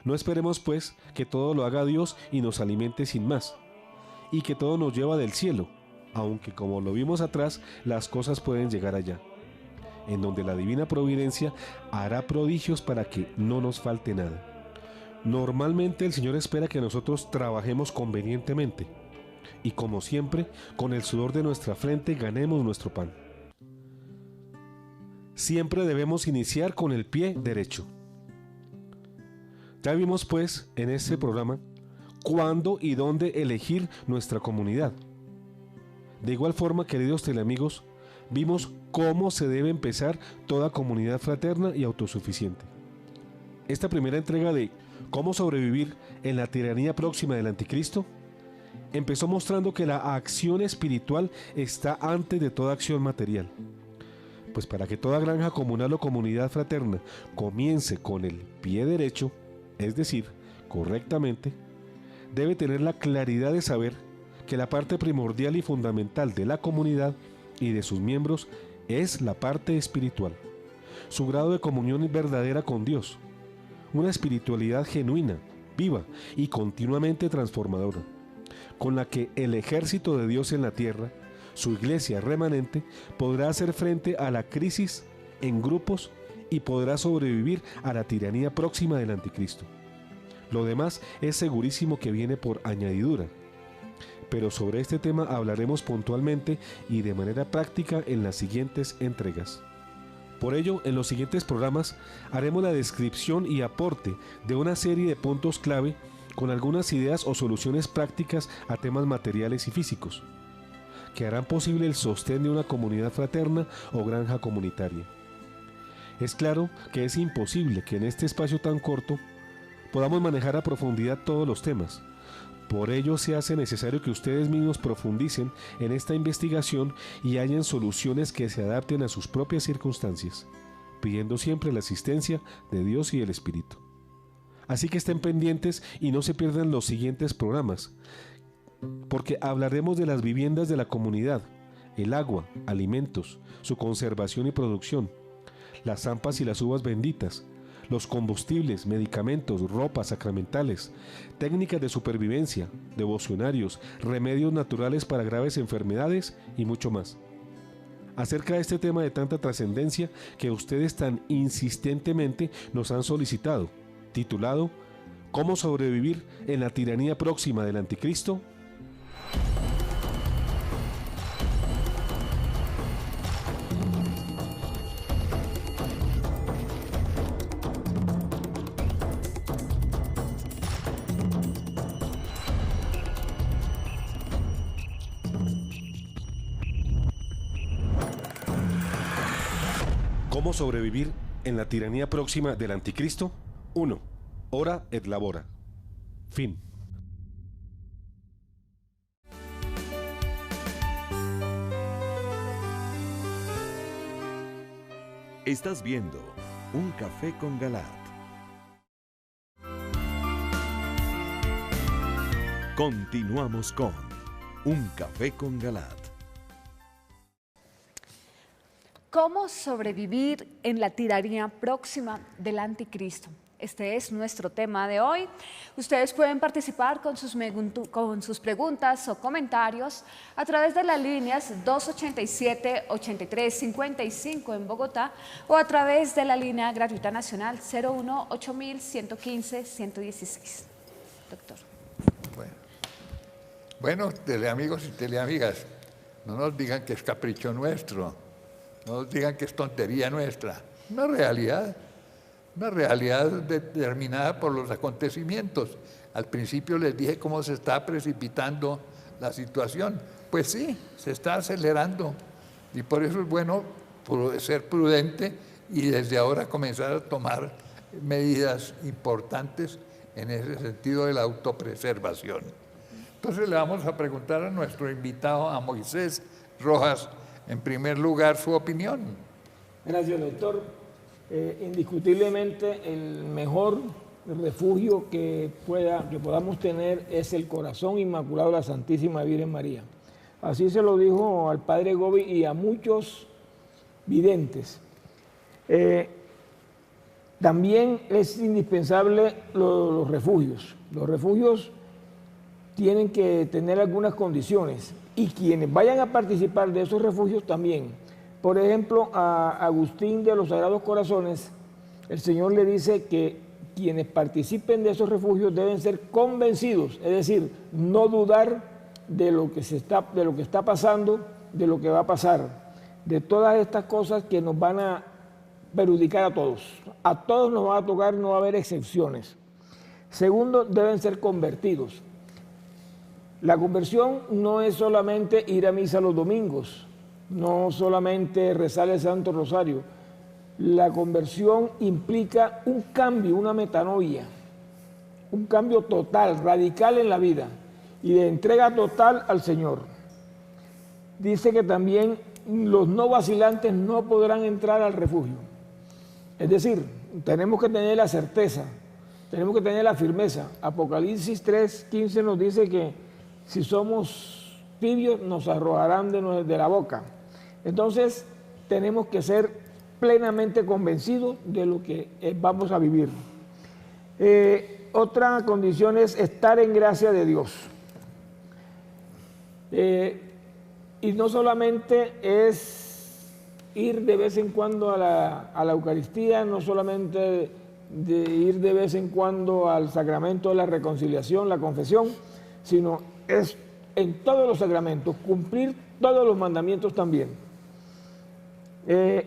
No esperemos pues que todo lo haga Dios y nos alimente sin más, y que todo nos lleva del cielo, aunque como lo vimos atrás, las cosas pueden llegar allá, en donde la divina providencia hará prodigios para que no nos falte nada. Normalmente el Señor espera que nosotros trabajemos convenientemente, y como siempre, con el sudor de nuestra frente ganemos nuestro pan. Siempre debemos iniciar con el pie derecho. Ya vimos pues en este programa cuándo y dónde elegir nuestra comunidad. De igual forma, queridos teleamigos, vimos cómo se debe empezar toda comunidad fraterna y autosuficiente. Esta primera entrega de cómo sobrevivir en la tiranía próxima del anticristo empezó mostrando que la acción espiritual está antes de toda acción material. Pues para que toda granja comunal o comunidad fraterna comience con el pie derecho, es decir, correctamente, debe tener la claridad de saber que la parte primordial y fundamental de la comunidad y de sus miembros es la parte espiritual, su grado de comunión verdadera con Dios, una espiritualidad genuina, viva y continuamente transformadora, con la que el ejército de Dios en la tierra, su iglesia remanente, podrá hacer frente a la crisis en grupos y podrá sobrevivir a la tiranía próxima del anticristo. Lo demás es segurísimo que viene por añadidura, pero sobre este tema hablaremos puntualmente y de manera práctica en las siguientes entregas. Por ello, en los siguientes programas haremos la descripción y aporte de una serie de puntos clave con algunas ideas o soluciones prácticas a temas materiales y físicos, que harán posible el sostén de una comunidad fraterna o granja comunitaria. Es claro que es imposible que en este espacio tan corto podamos manejar a profundidad todos los temas. Por ello se hace necesario que ustedes mismos profundicen en esta investigación y hallen soluciones que se adapten a sus propias circunstancias, pidiendo siempre la asistencia de Dios y del Espíritu. Así que estén pendientes y no se pierdan los siguientes programas, porque hablaremos de las viviendas de la comunidad, el agua, alimentos, su conservación y producción, las zampas y las uvas benditas, los combustibles, medicamentos, ropas sacramentales, técnicas de supervivencia, devocionarios, remedios naturales para graves enfermedades y mucho más. Acerca de este tema de tanta trascendencia que ustedes tan insistentemente nos han solicitado, titulado ¿Cómo sobrevivir en la tiranía próxima del anticristo? ¿Cómo sobrevivir en la tiranía próxima del anticristo? 1. Ora et labora. Fin. Estás viendo Un Café con Galat. Continuamos con Un Café con Galat. ¿Cómo sobrevivir en la tiranía próxima del anticristo? Este es nuestro tema de hoy. Ustedes pueden participar con sus preguntas o comentarios a través de las líneas 287-8355 en Bogotá o a través de la línea gratuita nacional 01-8115-116. Doctor. Bueno, teleamigos y teleamigas, no nos digan que es capricho nuestro, no nos digan que es tontería nuestra, una realidad determinada por los acontecimientos. Al principio les dije cómo se está precipitando la situación. Pues sí, se está acelerando y por eso es bueno ser prudente y desde ahora comenzar a tomar medidas importantes en ese sentido de la autopreservación. Entonces le vamos a preguntar a nuestro invitado, a Moisés Rojas, en primer lugar, su opinión. Gracias, doctor. Indiscutiblemente el mejor refugio que podamos tener es el corazón inmaculado de la Santísima Virgen María. Así se lo dijo al padre Gobi y a muchos videntes. También es indispensable los refugios. Los refugios tienen que tener algunas condiciones y quienes vayan a participar de esos refugios también. Por ejemplo, a Agustín de los Sagrados Corazones, el Señor le dice que quienes participen de esos refugios deben ser convencidos, es decir, no dudar de lo que está pasando, de lo que va a pasar, de todas estas cosas que nos van a perjudicar a todos. A todos nos va a tocar, no va a haber excepciones. Segundo, deben ser convertidos. La conversión no es solamente ir a misa los domingos, no solamente rezar el Santo Rosario. La conversión implica un cambio, una metanoia, un cambio total, radical en la vida y de entrega total al Señor. Dice que también los no vacilantes no podrán entrar al refugio. Es decir, tenemos que tener la certeza, tenemos que tener la firmeza. Apocalipsis 3:15 nos dice que si somos tibios nos arrojarán de la boca. Entonces tenemos que ser plenamente convencidos de lo que vamos a vivir. Otra condición es estar en gracia de Dios. Y no solamente es ir de vez en cuando a la Eucaristía, no solamente de ir de vez en cuando al sacramento de la reconciliación, la confesión, sino es en todos los sacramentos, cumplir todos los mandamientos también.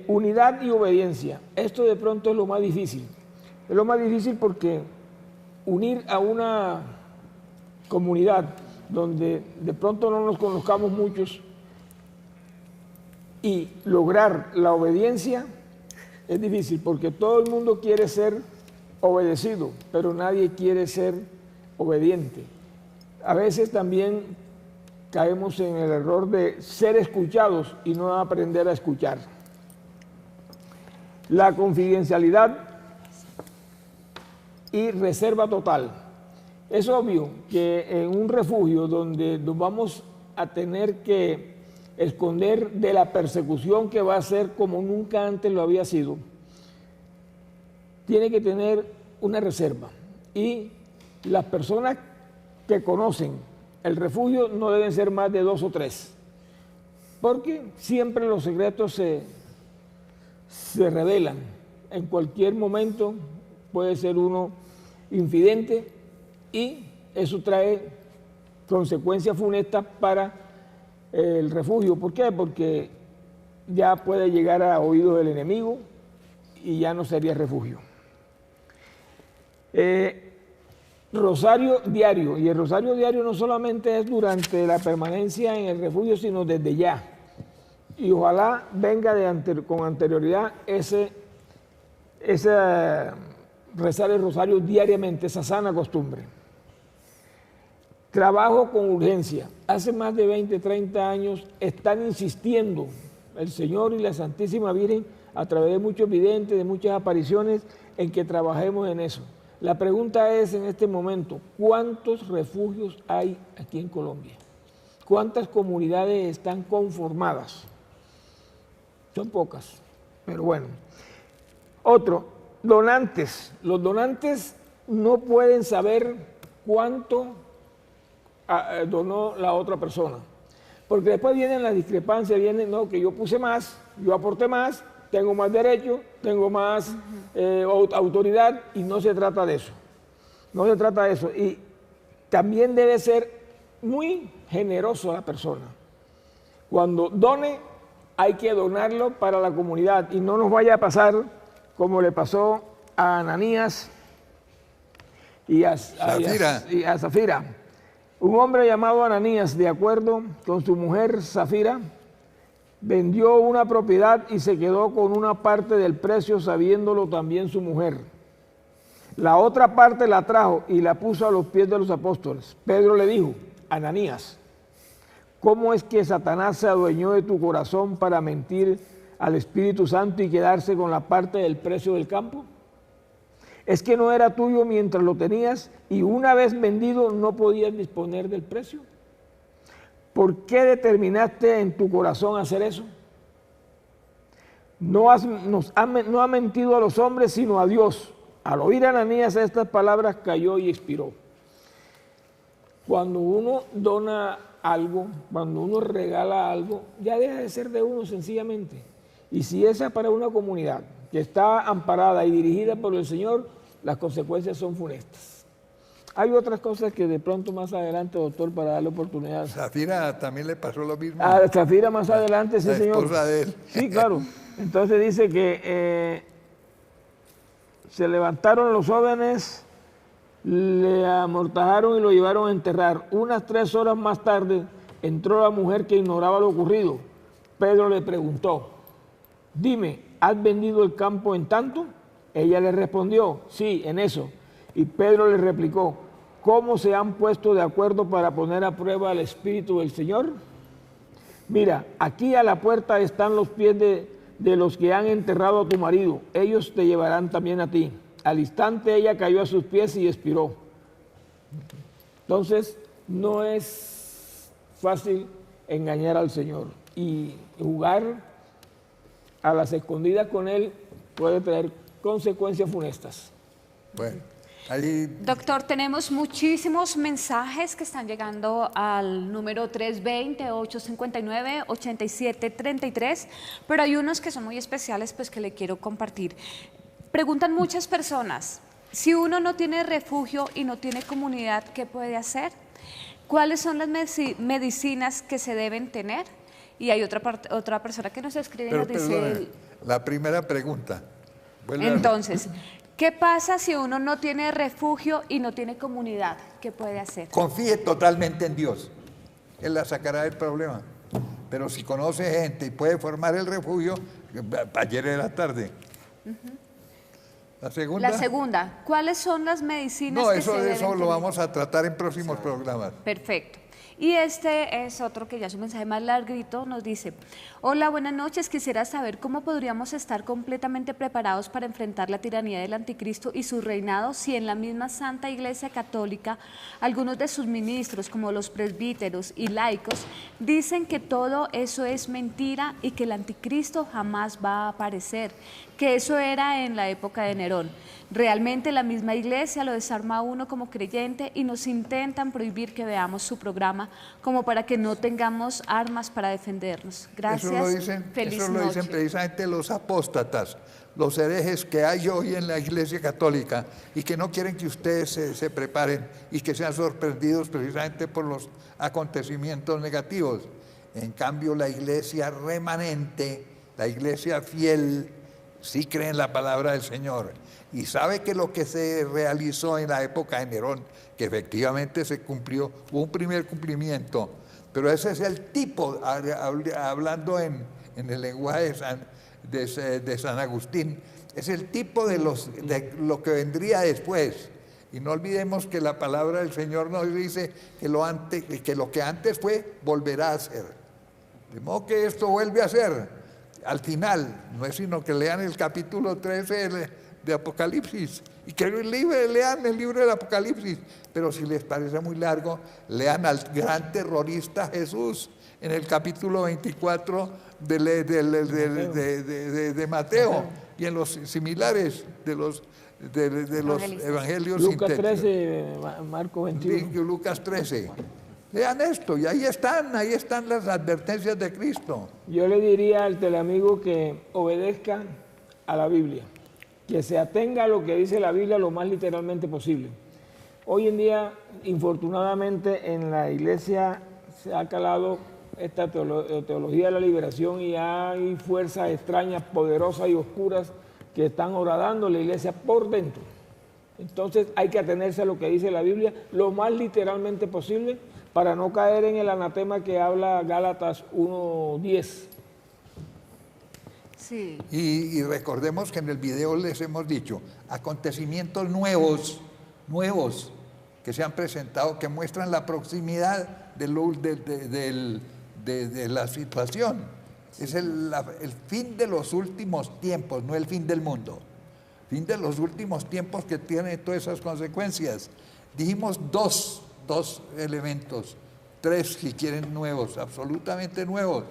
Unidad y obediencia. Esto de pronto es lo más difícil. Es lo más difícil porque unir a una comunidad donde de pronto no nos conozcamos muchos y lograr la obediencia es difícil porque todo el mundo quiere ser obedecido, pero nadie quiere ser obediente. A veces también caemos en el error de ser escuchados y no aprender a escuchar. La confidencialidad y reserva total. Es obvio que en un refugio donde nos vamos a tener que esconder de la persecución que va a ser como nunca antes lo había sido, tiene que tener una reserva. Y las personas que conocen el refugio no deben ser más de 2 o 3, porque siempre los secretos se revelan. En cualquier momento puede ser uno infidente y eso trae consecuencias funestas para el refugio. ¿Por qué? Porque ya puede llegar a oídos del enemigo y ya no sería refugio. Rosario diario, y el rosario diario no solamente es durante la permanencia en el refugio, sino desde ya. Y ojalá venga con anterioridad ese rezar el rosario diariamente, esa sana costumbre. Trabajo con urgencia. Hace más de 20, 30 años están insistiendo el Señor y la Santísima Virgen a través de muchos videntes, de muchas apariciones, en que trabajemos en eso. La pregunta es en este momento, ¿cuántos refugios hay aquí en Colombia? ¿Cuántas comunidades están conformadas? Son pocas, pero bueno. Otro, donantes. Los donantes no pueden saber cuánto donó la otra persona, porque después vienen las discrepancias, no, que yo puse más, yo aporté más, tengo más derecho, tengo más autoridad, y no se trata de eso. No se trata de eso. Y también debe ser muy generoso la persona. Cuando done, hay que donarlo para la comunidad y no nos vaya a pasar como le pasó a Ananías y a Zafira. Un hombre llamado Ananías, de acuerdo con su mujer Zafira, vendió una propiedad y se quedó con una parte del precio, sabiéndolo también su mujer. La otra parte la trajo y la puso a los pies de los apóstoles. Pedro le dijo: Ananías, ¿cómo es que Satanás se adueñó de tu corazón para mentir al Espíritu Santo y quedarse con la parte del precio del campo? ¿Es que no era tuyo mientras lo tenías y una vez vendido no podías disponer del precio? ¿Por qué determinaste en tu corazón hacer eso? No ha mentido a los hombres, sino a Dios. Al oír a Ananías estas palabras, cayó y expiró. Cuando uno dona algo, cuando uno regala algo, ya deja de ser de uno sencillamente. Y si esa es para una comunidad que está amparada y dirigida por el Señor, las consecuencias son funestas. Hay otras cosas que de pronto más adelante, doctor, para darle oportunidad. Zafira también le pasó lo mismo. A Zafira más adelante, sí, señor. La esposa de él. Sí, claro. Entonces dice que se levantaron los jóvenes, le amortajaron y lo llevaron a enterrar. Unas 3 horas más tarde entró la mujer que ignoraba lo ocurrido. Pedro le preguntó: dime, ¿has vendido el campo en tanto? Ella le respondió: sí, en eso. Y Pedro le replicó: ¿cómo se han puesto de acuerdo para poner a prueba el Espíritu del Señor? Mira, aquí a la puerta están los pies de los que han enterrado a tu marido. Ellos te llevarán también a ti. Al instante ella cayó a sus pies y expiró. Entonces, no es fácil engañar al Señor. Y jugar a las escondidas con Él puede traer consecuencias funestas. Bueno, ahí... Doctor, tenemos muchísimos mensajes que están llegando al número 320-859-8733, pero hay unos que son muy especiales, pues que le quiero compartir. Preguntan muchas personas: si uno no tiene refugio y no tiene comunidad, ¿qué puede hacer? ¿Cuáles son las medicinas que se deben tener? Y hay otra persona que nos escribe y nos dice... Perdóname, la primera pregunta. Entonces, ¿qué pasa si uno no tiene refugio y no tiene comunidad? ¿Qué puede hacer? Confíe totalmente en Dios. Él la sacará del problema. Pero si conoce gente y puede formar el refugio, ayer era tarde. La segunda. ¿Cuáles son las medicinas No, que eso se deben lo tener? vamos a tratar en próximos programas. Perfecto. Y este es otro que ya es un mensaje más larguito, nos dice: hola, buenas noches, quisiera saber cómo podríamos estar completamente preparados para enfrentar la tiranía del anticristo y su reinado si en la misma Santa Iglesia Católica algunos de sus ministros, como los presbíteros y laicos, dicen que todo eso es mentira y que el anticristo jamás va a aparecer, que eso era en la época de Nerón. Realmente la misma Iglesia lo desarma a uno como creyente y nos intentan prohibir que veamos su programa como para que no tengamos armas para defendernos. Gracias. Eso lo dicen precisamente los apóstatas, los herejes que hay hoy en la Iglesia Católica y que no quieren que ustedes se preparen y que sean sorprendidos precisamente por los acontecimientos negativos. En cambio, la Iglesia remanente, la Iglesia fiel, sí cree en la palabra del Señor y sabe que lo que se realizó en la época de Nerón, que efectivamente se cumplió, hubo un primer cumplimiento, pero ese es el tipo, hablando en el lenguaje de San Agustín, es el tipo de lo que vendría después. Y no olvidemos que la palabra del Señor nos dice que lo que antes fue, volverá a ser. De modo que esto vuelve a ser. Al final, no es sino que lean el capítulo 13 de Apocalipsis y que lean el libro del Apocalipsis, pero si les parece muy largo, lean al gran terrorista Jesús en el capítulo 24 de Mateo y en los similares de los evangelios. Lucas 13, Marco 21. Lucas 13. Lean esto y ahí están las advertencias de Cristo. Yo le diría al teleamigo que obedezca a la Biblia, que se atenga a lo que dice la Biblia lo más literalmente posible. Hoy en día, infortunadamente, en la iglesia se ha calado esta teología de la liberación y hay fuerzas extrañas, poderosas y oscuras que están horadando la iglesia por dentro. Entonces hay que atenerse a lo que dice la Biblia lo más literalmente posible para no caer en el anatema que habla Gálatas 1:10. Sí. Y recordemos que en el video les hemos dicho acontecimientos nuevos que se han presentado que muestran la proximidad de la situación. Es el fin de los últimos tiempos, no el fin del mundo. Fin de los últimos tiempos que tiene todas esas consecuencias. Dijimos dos elementos, tres si quieren nuevos, absolutamente nuevos.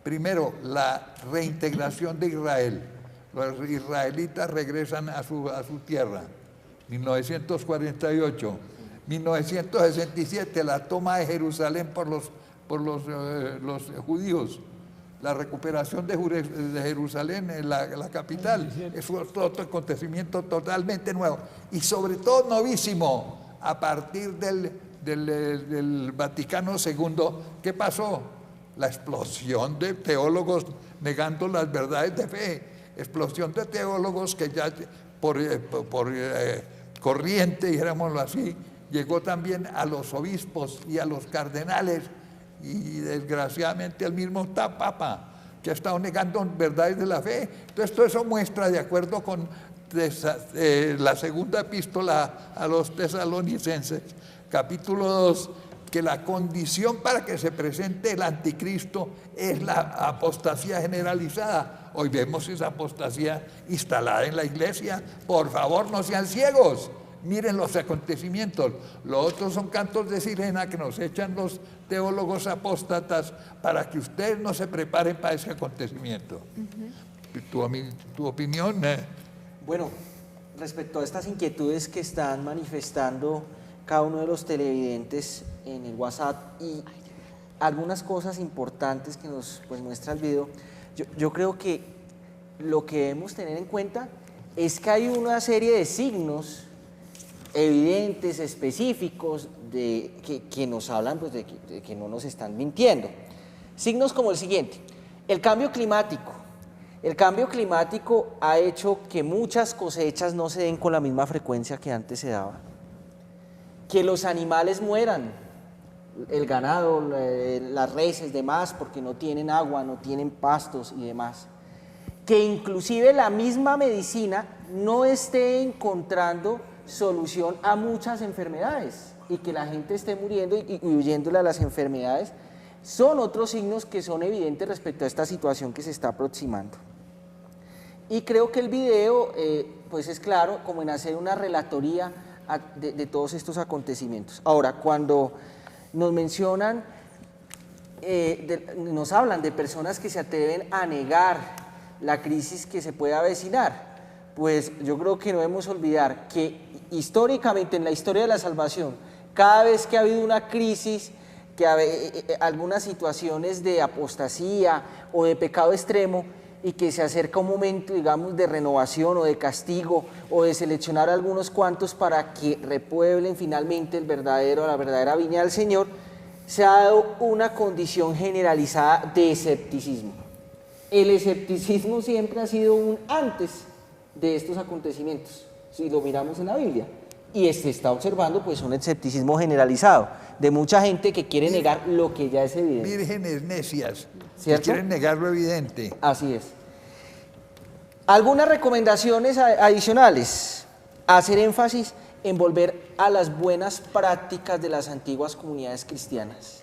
Primero, la reintegración de Israel. Los israelitas regresan a su tierra. 1948. 1967, la toma de Jerusalén por los judíos. La recuperación de Jerusalén, la capital. Es otro acontecimiento totalmente nuevo. Y sobre todo novísimo, a partir del Vaticano II, ¿qué pasó? La explosión de teólogos negando las verdades de fe, explosión de teólogos que ya por corriente, digámoslo así, llegó también a los obispos y a los cardenales y desgraciadamente al mismo Papa, que ha estado negando verdades de la fe. Entonces todo eso muestra, de acuerdo con la segunda epístola a los tesalonicenses, capítulo 2, que la condición para que se presente el anticristo es la apostasía generalizada. Hoy vemos esa apostasía instalada en la iglesia. Por favor, no sean ciegos. Miren los acontecimientos. Lo otro son cantos de sirena que nos echan los teólogos apóstatas para que ustedes no se preparen para ese acontecimiento. ¿Tu opinión? Bueno, respecto a estas inquietudes que están manifestando cada uno de los televidentes en el WhatsApp y algunas cosas importantes que nos muestra el video, yo creo que lo que debemos tener en cuenta es que hay una serie de signos evidentes, específicos, que nos hablan de que no nos están mintiendo. Signos como el siguiente: el cambio climático. El cambio climático ha hecho que muchas cosechas no se den con la misma frecuencia que antes se daban, que los animales mueran, el ganado, las reses, demás, porque no tienen agua, no tienen pastos y demás, que inclusive la misma medicina no esté encontrando solución a muchas enfermedades y que la gente esté muriendo y huyéndole a las enfermedades, son otros signos que son evidentes respecto a esta situación que se está aproximando. Y creo que el video pues es claro como en hacer una relatoría de todos estos acontecimientos. Ahora, cuando nos mencionan, nos hablan de personas que se atreven a negar la crisis que se puede avecinar, pues yo creo que no debemos olvidar que históricamente en la historia de la salvación, cada vez que ha habido una crisis, que algunas situaciones de apostasía o de pecado extremo, y que se acerca un momento, digamos, de renovación o de castigo o de seleccionar a algunos cuantos para que repueblen finalmente la verdadera viña del Señor, se ha dado una condición generalizada de escepticismo. El escepticismo siempre ha sido un antes de estos acontecimientos, si lo miramos en la Biblia, y se está observando pues un escepticismo generalizado de mucha gente que quiere negar lo que ya es evidente. Vírgenes necias, ¿cierto? Que quieren negar lo evidente. Así es. Algunas recomendaciones adicionales: hacer énfasis en volver a las buenas prácticas de las antiguas comunidades cristianas.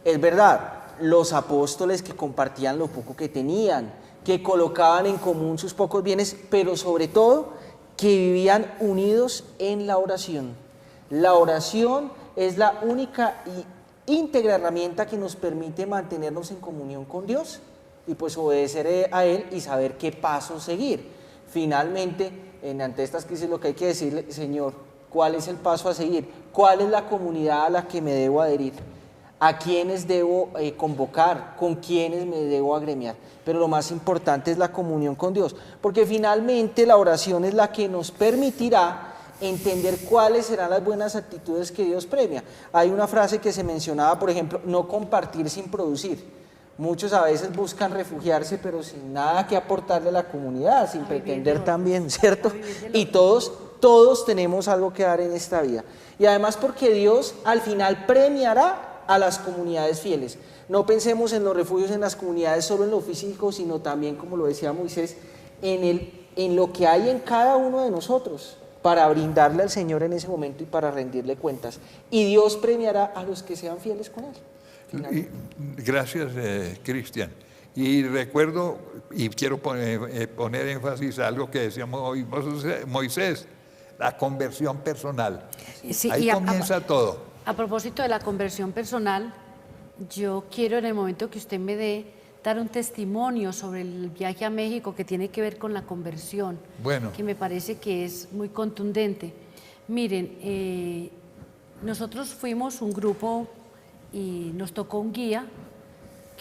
Es verdad, los apóstoles que compartían lo poco que tenían, que colocaban en común sus pocos bienes, pero sobre todo que vivían unidos en la oración. La oración es la única y íntegra herramienta que nos permite mantenernos en comunión con Dios y pues obedecer a Él y saber qué paso seguir. Finalmente, ante estas crisis lo que hay que decirle: Señor, ¿cuál es el paso a seguir? ¿Cuál es la comunidad a la que me debo adherir? ¿A quiénes debo convocar? ¿Con quiénes me debo agremiar? Pero lo más importante es la comunión con Dios, porque finalmente la oración es la que nos permitirá entender cuáles serán las buenas actitudes que Dios premia. Hay una frase que se mencionaba, por ejemplo: no compartir sin producir. Muchos a veces buscan refugiarse, pero sin nada que aportarle a la comunidad, sin pretender también, ¿cierto? Y todos tenemos algo que dar en esta vida. Y además porque Dios al final premiará a las comunidades fieles. No pensemos en los refugios en las comunidades solo en lo físico, sino también, como lo decía Moisés, en lo que hay en cada uno de nosotros para brindarle al Señor en ese momento y para rendirle cuentas. Y Dios premiará a los que sean fieles con Él. Gracias, Cristian. Y recuerdo, y quiero poner énfasis a algo que decíamos hoy Moisés, la conversión personal. Sí, ahí comienza todo. A propósito de la conversión personal, yo quiero en el momento que usted me dé dar un testimonio sobre el viaje a México que tiene que ver con la conversión, bueno, que me parece que es muy contundente. Miren, nosotros fuimos un grupo y nos tocó un guía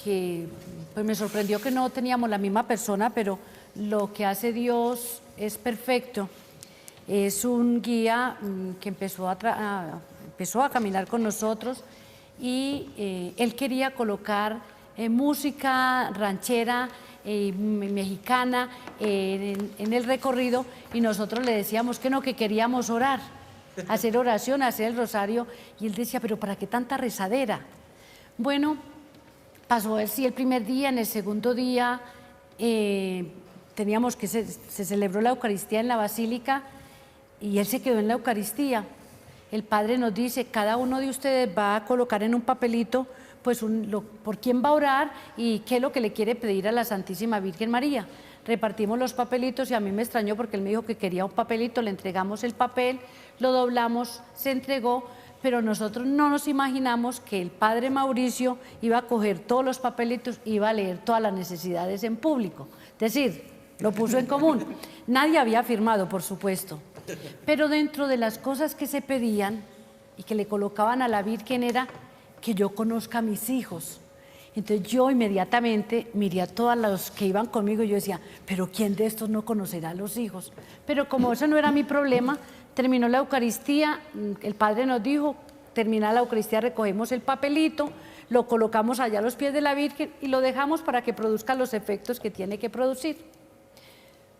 que pues me sorprendió que no teníamos la misma persona, pero lo que hace Dios es perfecto. Es un guía que empezó a caminar con nosotros y él quería colocar música ranchera mexicana en el recorrido, y nosotros le decíamos que no, que queríamos orar, hacer oración, hacer el rosario, y él decía: pero ¿para qué tanta rezadera? Bueno, pasó así el primer día. En el segundo día teníamos que se celebró la Eucaristía en la Basílica y él se quedó en la Eucaristía. El Padre nos dice: cada uno de ustedes va a colocar en un papelito pues por quién va a orar y qué es lo que le quiere pedir a la Santísima Virgen María. Repartimos los papelitos y a mí me extrañó porque él me dijo que quería un papelito, le entregamos el papel, lo doblamos, se entregó, pero nosotros no nos imaginamos que el Padre Mauricio iba a coger todos los papelitos y iba a leer todas las necesidades en público. Es decir, lo puso en común. Nadie había firmado, por supuesto, pero dentro de las cosas que se pedían y que le colocaban a la Virgen era que yo conozca a mis hijos. Entonces yo inmediatamente miré a todos los que iban conmigo y yo decía: pero ¿quién de estos no conocerá a los hijos? Pero como eso no era mi problema, terminó la Eucaristía, el Padre nos dijo: termina la Eucaristía, recogemos el papelito, lo colocamos allá a los pies de la Virgen y lo dejamos para que produzca los efectos que tiene que producir.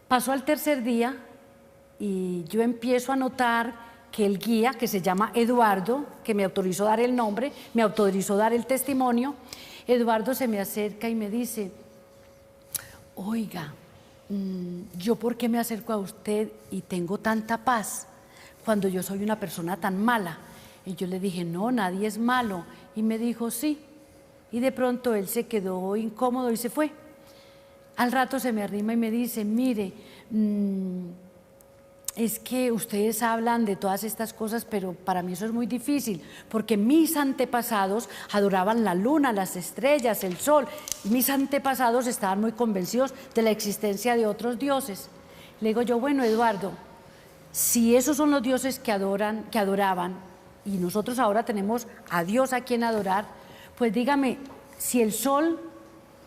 Pasó al tercer día y yo empiezo a notar que el guía, que se llama Eduardo, que me autorizó dar el nombre, me autorizó dar el testimonio, Eduardo se me acerca y me dice: oiga, ¿yo por qué me acerco a usted y tengo tanta paz cuando yo soy una persona tan mala? Y yo le dije: no, nadie es malo. Y me dijo: sí. Y de pronto él se quedó incómodo y se fue. Al rato se me arrima y me dice: mire, es que ustedes hablan de todas estas cosas, pero para mí eso es muy difícil, porque mis antepasados adoraban la luna, las estrellas, el sol. Mis antepasados estaban muy convencidos de la existencia de otros dioses. Le digo yo: bueno, Eduardo, si esos son los dioses que adoraban, y nosotros ahora tenemos a Dios a quien adorar, pues dígame, si el sol,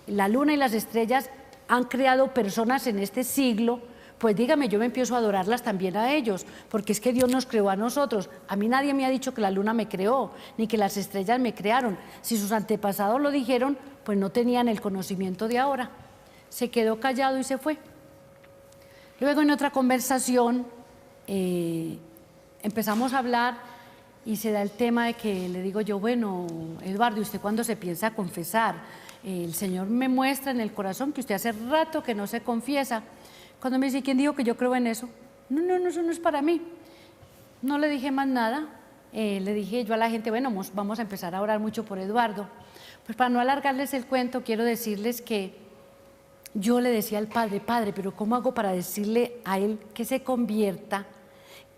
la luna y las estrellas han creado personas en este siglo, pues dígame, yo me empiezo a adorarlas también a ellos, porque es que Dios nos creó a nosotros. A mí nadie me ha dicho que la luna me creó, ni que las estrellas me crearon. Si sus antepasados lo dijeron, pues no tenían el conocimiento de ahora. Se quedó callado y se fue. Luego en otra conversación empezamos a hablar y se da el tema de que le digo yo: bueno, Eduardo, ¿y usted cuándo se piensa confesar? El Señor me muestra en el corazón que usted hace rato que no se confiesa. Cuando me dice: ¿quién dijo que yo creo en eso? No, eso no es para mí. No le dije más nada. Le dije yo a la gente: bueno, vamos a empezar a orar mucho por Eduardo. Pues para no alargarles el cuento, quiero decirles que yo le decía al Padre: Padre, pero ¿cómo hago para decirle a él que se convierta,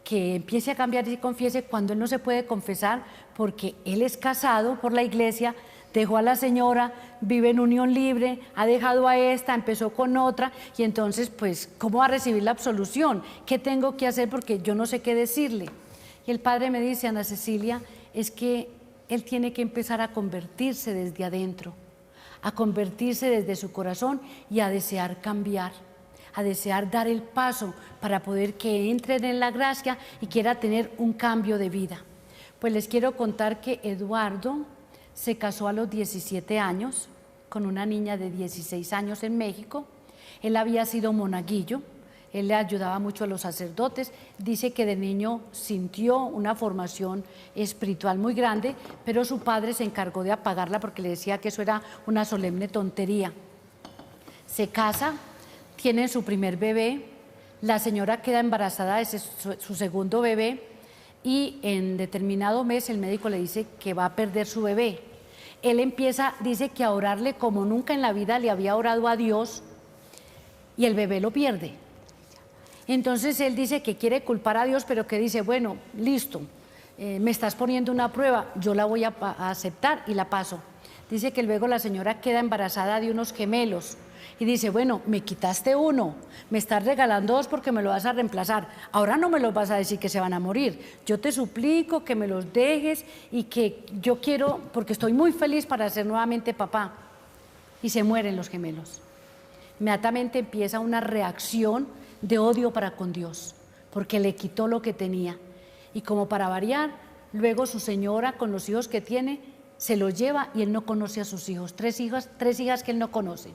que empiece a cambiar y confiese, cuando él no se puede confesar porque él es casado por la iglesia, dejó a la señora, vive en unión libre, ha dejado a esta, empezó con otra, y entonces pues ¿cómo va a recibir la absolución? ¿Qué tengo que hacer? Porque yo no sé qué decirle. Y el Padre me dice: Ana Cecilia, es que él tiene que empezar a convertirse desde adentro, a convertirse desde su corazón y a desear cambiar, a desear dar el paso para poder que entre en la gracia y quiera tener un cambio de vida. Pues les quiero contar que Eduardo se casó a los 17 años con una niña de 16 años en México. Él había sido monaguillo, él le ayudaba mucho a los sacerdotes. Dice que de niño sintió una formación espiritual muy grande, pero su padre se encargó de apagarla porque le decía que eso era una solemne tontería. Se casa, tiene su primer bebé, la señora queda embarazada de su segundo bebé, y en determinado mes el médico le dice que va a perder su bebé. Él empieza, dice, que a orarle como nunca en la vida le había orado a Dios, y el bebé lo pierde. Entonces él dice que quiere culpar a Dios, pero que dice: bueno, listo, me estás poniendo una prueba, yo la voy a aceptar y la paso. Dice que luego la señora queda embarazada de unos gemelos. Y dice: bueno, me quitaste uno, me estás regalando dos porque me lo vas a reemplazar. Ahora no me los vas a decir que se van a morir. Yo te suplico que me los dejes y que yo quiero, porque estoy muy feliz para ser nuevamente papá. Y se mueren los gemelos. Inmediatamente empieza una reacción de odio para con Dios, porque le quitó lo que tenía. Y como para variar, luego su señora, con los hijos que tiene, se los lleva y él no conoce a sus hijos. Tres hijas que él no conoce.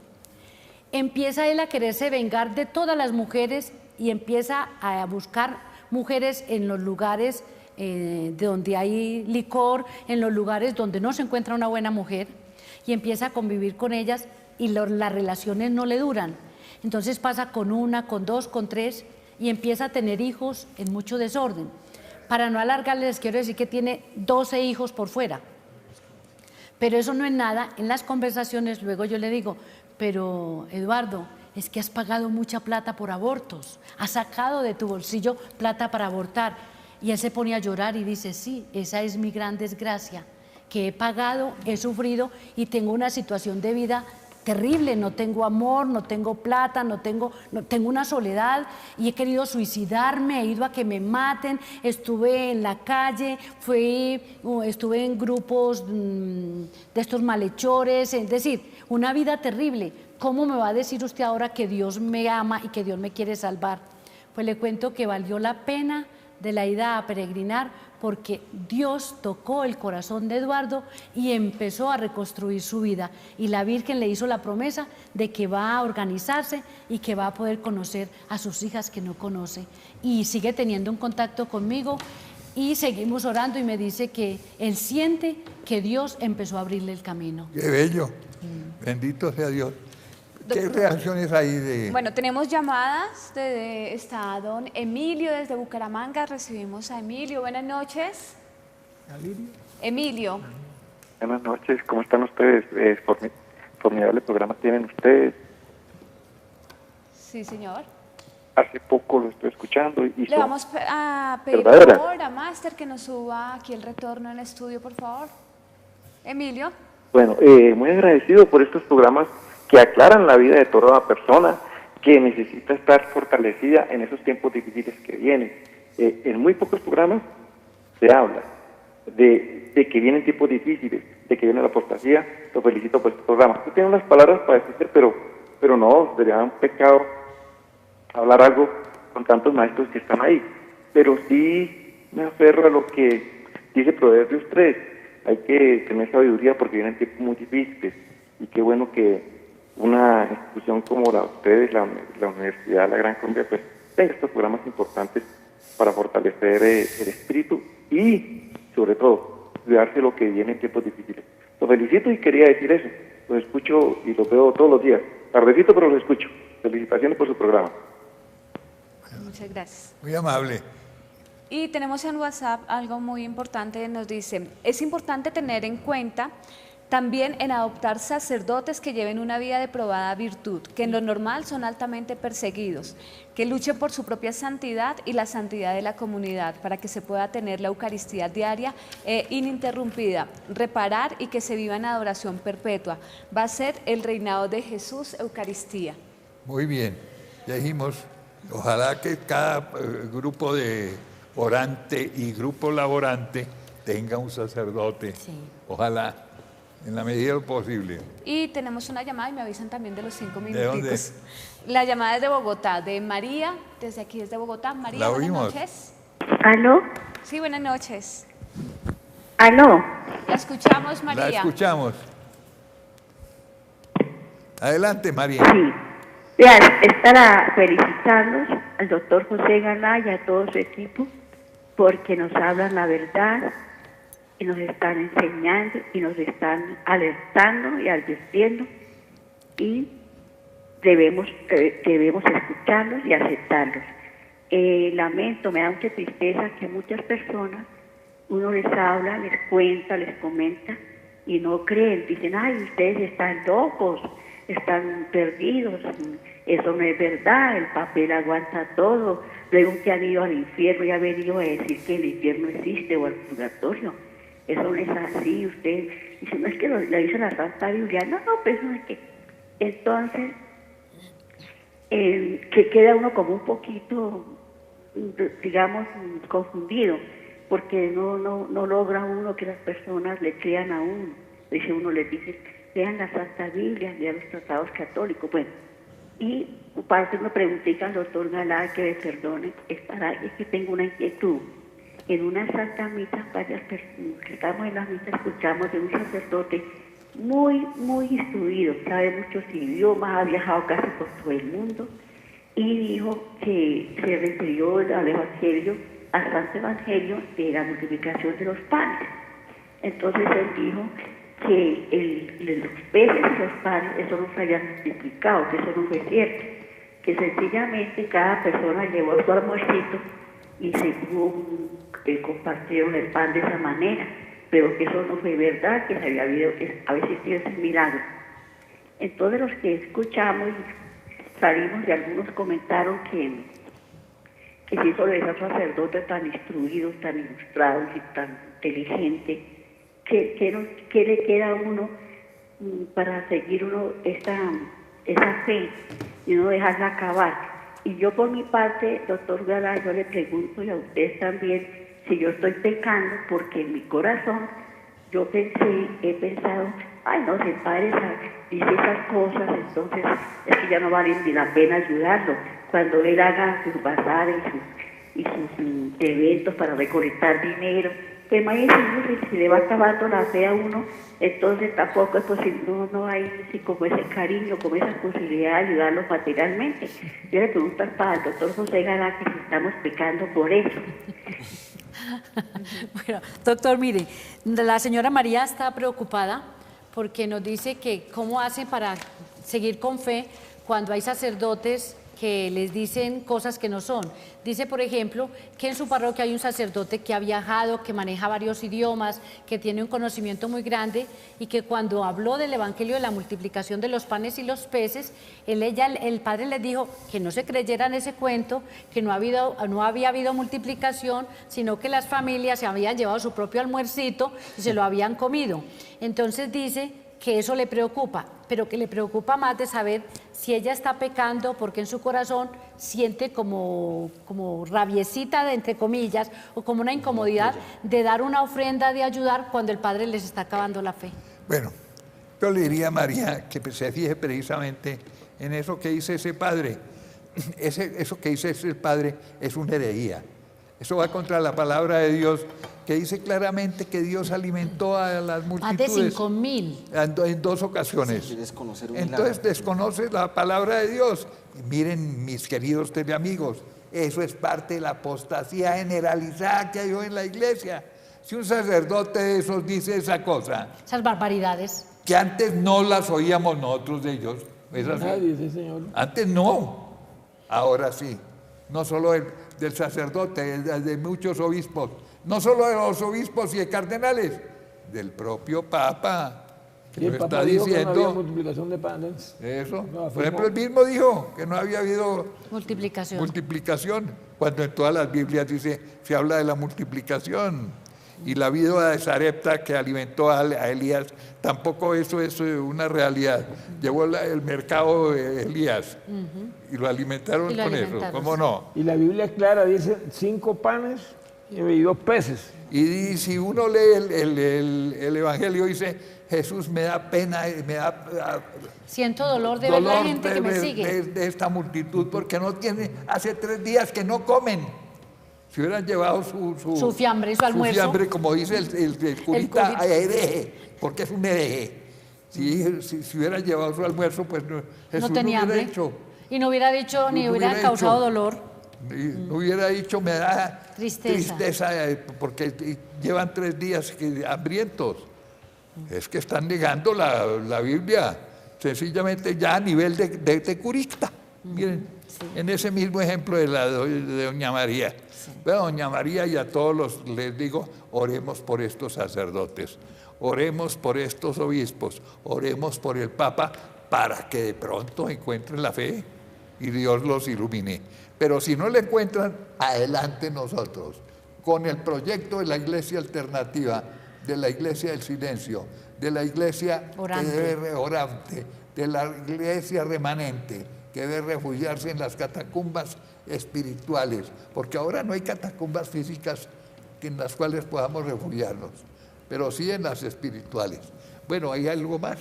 Empieza él a quererse vengar de todas las mujeres y empieza a buscar mujeres en los lugares de donde hay licor, en los lugares donde no se encuentra una buena mujer, y empieza a convivir con ellas, y las relaciones no le duran. Entonces pasa con una, con dos, con tres, y empieza a tener hijos en mucho desorden. Para no alargarles, les quiero decir que tiene 12 hijos por fuera. Pero eso no es nada. En las conversaciones luego yo le digo: pero Eduardo, es que has pagado mucha plata por abortos, has sacado de tu bolsillo plata para abortar. Y él se pone a llorar y dice: sí, esa es mi gran desgracia, que he pagado, he sufrido y tengo una situación de vida terrible, no tengo amor, no tengo plata, tengo una soledad, y he querido suicidarme, he ido a que me maten, estuve en la calle, estuve en grupos de estos malhechores, es decir, una vida terrible. ¿Cómo me va a decir usted ahora que Dios me ama y que Dios me quiere salvar? Pues le cuento que valió la pena de la ida a peregrinar, porque Dios tocó el corazón de Eduardo y empezó a reconstruir su vida. Y la Virgen le hizo la promesa de que va a organizarse y que va a poder conocer a sus hijas que no conoce. Y sigue teniendo un contacto conmigo y seguimos orando y me dice que él siente que Dios empezó a abrirle el camino. ¡Qué bello! Bendito sea Dios. ¿Qué reacciones hay de...? Bueno, tenemos llamadas, está don Emilio desde Bucaramanga, recibimos a Emilio, buenas noches. Emilio. Buenas noches, ¿cómo están ustedes? Formidable programa tienen ustedes. Sí, señor. Hace poco lo estoy escuchando y le vamos a pedir por favor a Máster que nos suba aquí el retorno en el estudio, por favor. Emilio. Bueno, muy agradecido por estos programas que aclaran la vida de toda persona que necesita estar fortalecida en esos tiempos difíciles que vienen. En muy pocos programas se habla de que vienen tiempos difíciles, de que viene la apostasía. Lo felicito por este programa. Yo tengo unas palabras para decir, pero no, sería un pecado hablar algo con tantos maestros que están ahí. Pero sí me aferro a lo que dice Proverbios 3. Hay que tener sabiduría porque vienen tiempos muy difíciles. Y qué bueno que una institución como la de ustedes, la Universidad La Gran Colombia, pues tenga estos programas importantes para fortalecer el espíritu y, sobre todo, cuidarse de lo que viene en tiempos difíciles. Los felicito y quería decir eso. Los escucho y los veo todos los días. Tardecito, pero los escucho. Felicitaciones por su programa. Muchas gracias. Muy amable. Y tenemos en WhatsApp algo muy importante, nos dice, es importante tener en cuenta también en adoptar sacerdotes que lleven una vida de probada virtud, que en lo normal son altamente perseguidos, que luchen por su propia santidad y la santidad de la comunidad, para que se pueda tener la Eucaristía diaria ininterrumpida, reparar y que se viva en adoración perpetua. Va a ser el reinado de Jesús, Eucaristía. Muy bien, ya dijimos, ojalá que cada grupo de orante y grupo laborante tenga un sacerdote, ojalá. En la medida de lo posible. Y tenemos una llamada y me avisan también de los 5 minutos. ¿De dónde? La llamada es de Bogotá, de María, desde aquí desde Bogotá. María, buenas noches. ¿Aló? Sí, buenas noches. ¿Aló? La escuchamos, María. La escuchamos. Adelante, María. Sí. Vean, es para felicitarlos al doctor José Galá y a todo su equipo porque nos hablan la verdad y nos están enseñando y nos están alertando y advirtiendo y debemos escucharlos y aceptarlos. Lamento, me da mucha tristeza que muchas personas, uno les habla, les cuenta, les comenta y no creen, dicen, ay, ustedes están locos, están perdidos, eso no es verdad, el papel aguanta todo, luego que han ido al infierno y han venido a decir que el infierno existe o al purgatorio. Eso no es así, usted dice, no es que lo dice la Santa Biblia, no, pues no es que. Entonces, que queda uno como un poquito, digamos, confundido, porque no logra uno que las personas le crean a uno. Dice uno, les dice, lean la Santa Biblia, lean los tratados católicos, bueno. Y para hacer una preguntita al doctor Galá, que me perdone, es que tengo una inquietud. En una santa misa, varias personas que estamos en la misa, escuchamos de un sacerdote muy instruido, sabe muchos idiomas, ha viajado casi por todo el mundo, y dijo que se refirió al Evangelio, al Santo Evangelio de la multiplicación de los panes. Entonces él dijo que los peces y los panes, eso no se había multiplicado, que eso no fue cierto, que sencillamente cada persona llevó su almuercito y se compartieron el pan de esa manera, pero que eso no fue verdad, que había existido ese milagro. Entonces los que escuchamos y salimos y algunos comentaron que si eso le da a un sacerdote tan instruido, tan ilustrado y tan inteligente, ¿qué le queda a uno para seguir uno esa fe y no dejarla acabar? Y yo por mi parte, doctor Galá, yo le pregunto y a ustedes también si yo estoy pecando, porque en mi corazón yo he pensado, ay no, si el padre dice esas cosas, entonces es que ya no vale ni la pena ayudarlo. Cuando él haga sus bazares y sus eventos para recolectar dinero. Que imagínese, si le va acabando la fe a uno, entonces tampoco es posible, no hay así como ese cariño, como esa posibilidad de ayudarlos materialmente. Yo le pregunto al doctor José Galán que si estamos pecando por eso. Bueno, doctor, mire, la señora María está preocupada porque nos dice que cómo hacen para seguir con fe cuando hay sacerdotes que les dicen cosas que no son. Dice, por ejemplo, que en su parroquia hay un sacerdote que ha viajado, que maneja varios idiomas, que tiene un conocimiento muy grande y que cuando habló del evangelio de la multiplicación de los panes y los peces, el padre les dijo que no se creyeran ese cuento, que no había habido multiplicación, sino que las familias se habían llevado su propio almuercito y se lo habían comido. Entonces dice que eso le preocupa, pero que le preocupa más de saber si ella está pecando porque en su corazón siente como rabiecita, entre comillas, o como una incomodidad de dar una ofrenda, de ayudar cuando el padre les está acabando la fe. Bueno, yo le diría a María que se fije precisamente en eso que dice ese padre. Eso que dice ese padre es una herejía. Eso va contra la palabra de Dios, que dice claramente que Dios alimentó a las multitudes. Más de 5,000. En 2 ocasiones. Sí, entonces desconoce la palabra de Dios. Y miren, mis queridos teleamigos, eso es parte de la apostasía generalizada que hay hoy en la iglesia. Si un sacerdote de esos dice esa cosa, esas barbaridades, que antes no las oíamos nosotros de ellos, ¿es así? Nadie, sí, señor. Antes no, ahora sí. No solo del sacerdote, de muchos obispos, no solo de los obispos y de cardenales, del propio Papa, que lo está diciendo. Que no había multiplicación de panes. Eso. Por ejemplo, él mismo dijo que no había habido multiplicación, cuando en todas las Biblias se habla de la multiplicación. Y la viuda de Sarepta que alimentó a Elías, tampoco eso es una realidad. Llevó el mercado de Elías y lo alimentaron con eso, ¿cómo no? Y la Biblia es clara, dice 5 panes y 2 peces. Y si uno lee el Evangelio, dice, Jesús me da pena, me da... siento dolor de ver la gente que me sigue. De esta multitud, porque no tiene, hace 3 días que no comen. Si hubieran llevado su fiambre, su almuerzo. Su fiambre, como dice el curita, hereje, porque es un hereje. Si hubieran llevado su almuerzo, pues Jesús no tenía hubiera hambre. Dicho. Y no hubiera dicho, ni hubiera causado dolor. No hubiera dicho, me da tristeza porque llevan 3 días hambrientos. Es que están negando la Biblia, sencillamente ya a nivel de curita. Miren, en ese mismo ejemplo de doña María. Pero doña María y a todos les digo, oremos por estos sacerdotes, oremos por estos obispos, oremos por el Papa para que de pronto encuentren la fe y Dios los ilumine. Pero si no le encuentran, adelante nosotros, con el proyecto de la iglesia alternativa, de la iglesia del silencio, de la iglesia orante, de la iglesia remanente, que debe refugiarse en las catacumbas espirituales, porque ahora no hay catacumbas físicas en las cuales podamos refugiarnos, pero sí en las espirituales. Bueno, ¿hay algo más?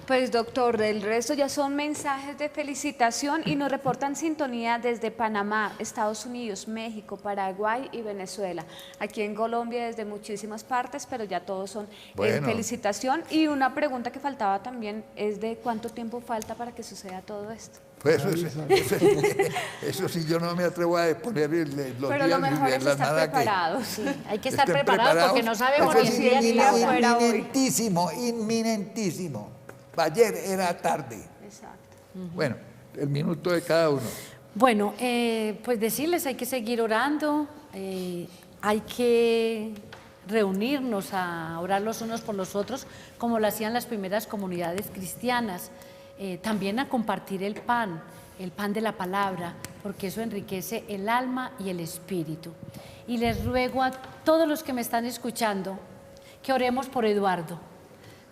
Pues doctor, del resto ya son mensajes de felicitación y nos reportan sintonía desde Panamá, Estados Unidos, México, Paraguay y Venezuela. Aquí en Colombia desde muchísimas partes, pero ya todos son felicitación. Y una pregunta que faltaba también es de cuánto tiempo falta para que suceda todo esto. Pues eso sí, yo no me atrevo a poner los pero días lo mejor ni es la estar nada preparados. Sí, hay que estar preparados porque no sabemos ni el día ni la hora. Inminentísimo. Ayer era tarde. Exacto. Bueno, el minuto de cada uno. Bueno, pues decirles, hay que seguir orando, hay que reunirnos a orar los unos por los otros, como lo hacían las primeras comunidades cristianas. También a compartir el pan de la palabra, porque eso enriquece el alma y el espíritu. Y les ruego a todos los que me están escuchando que oremos por Eduardo.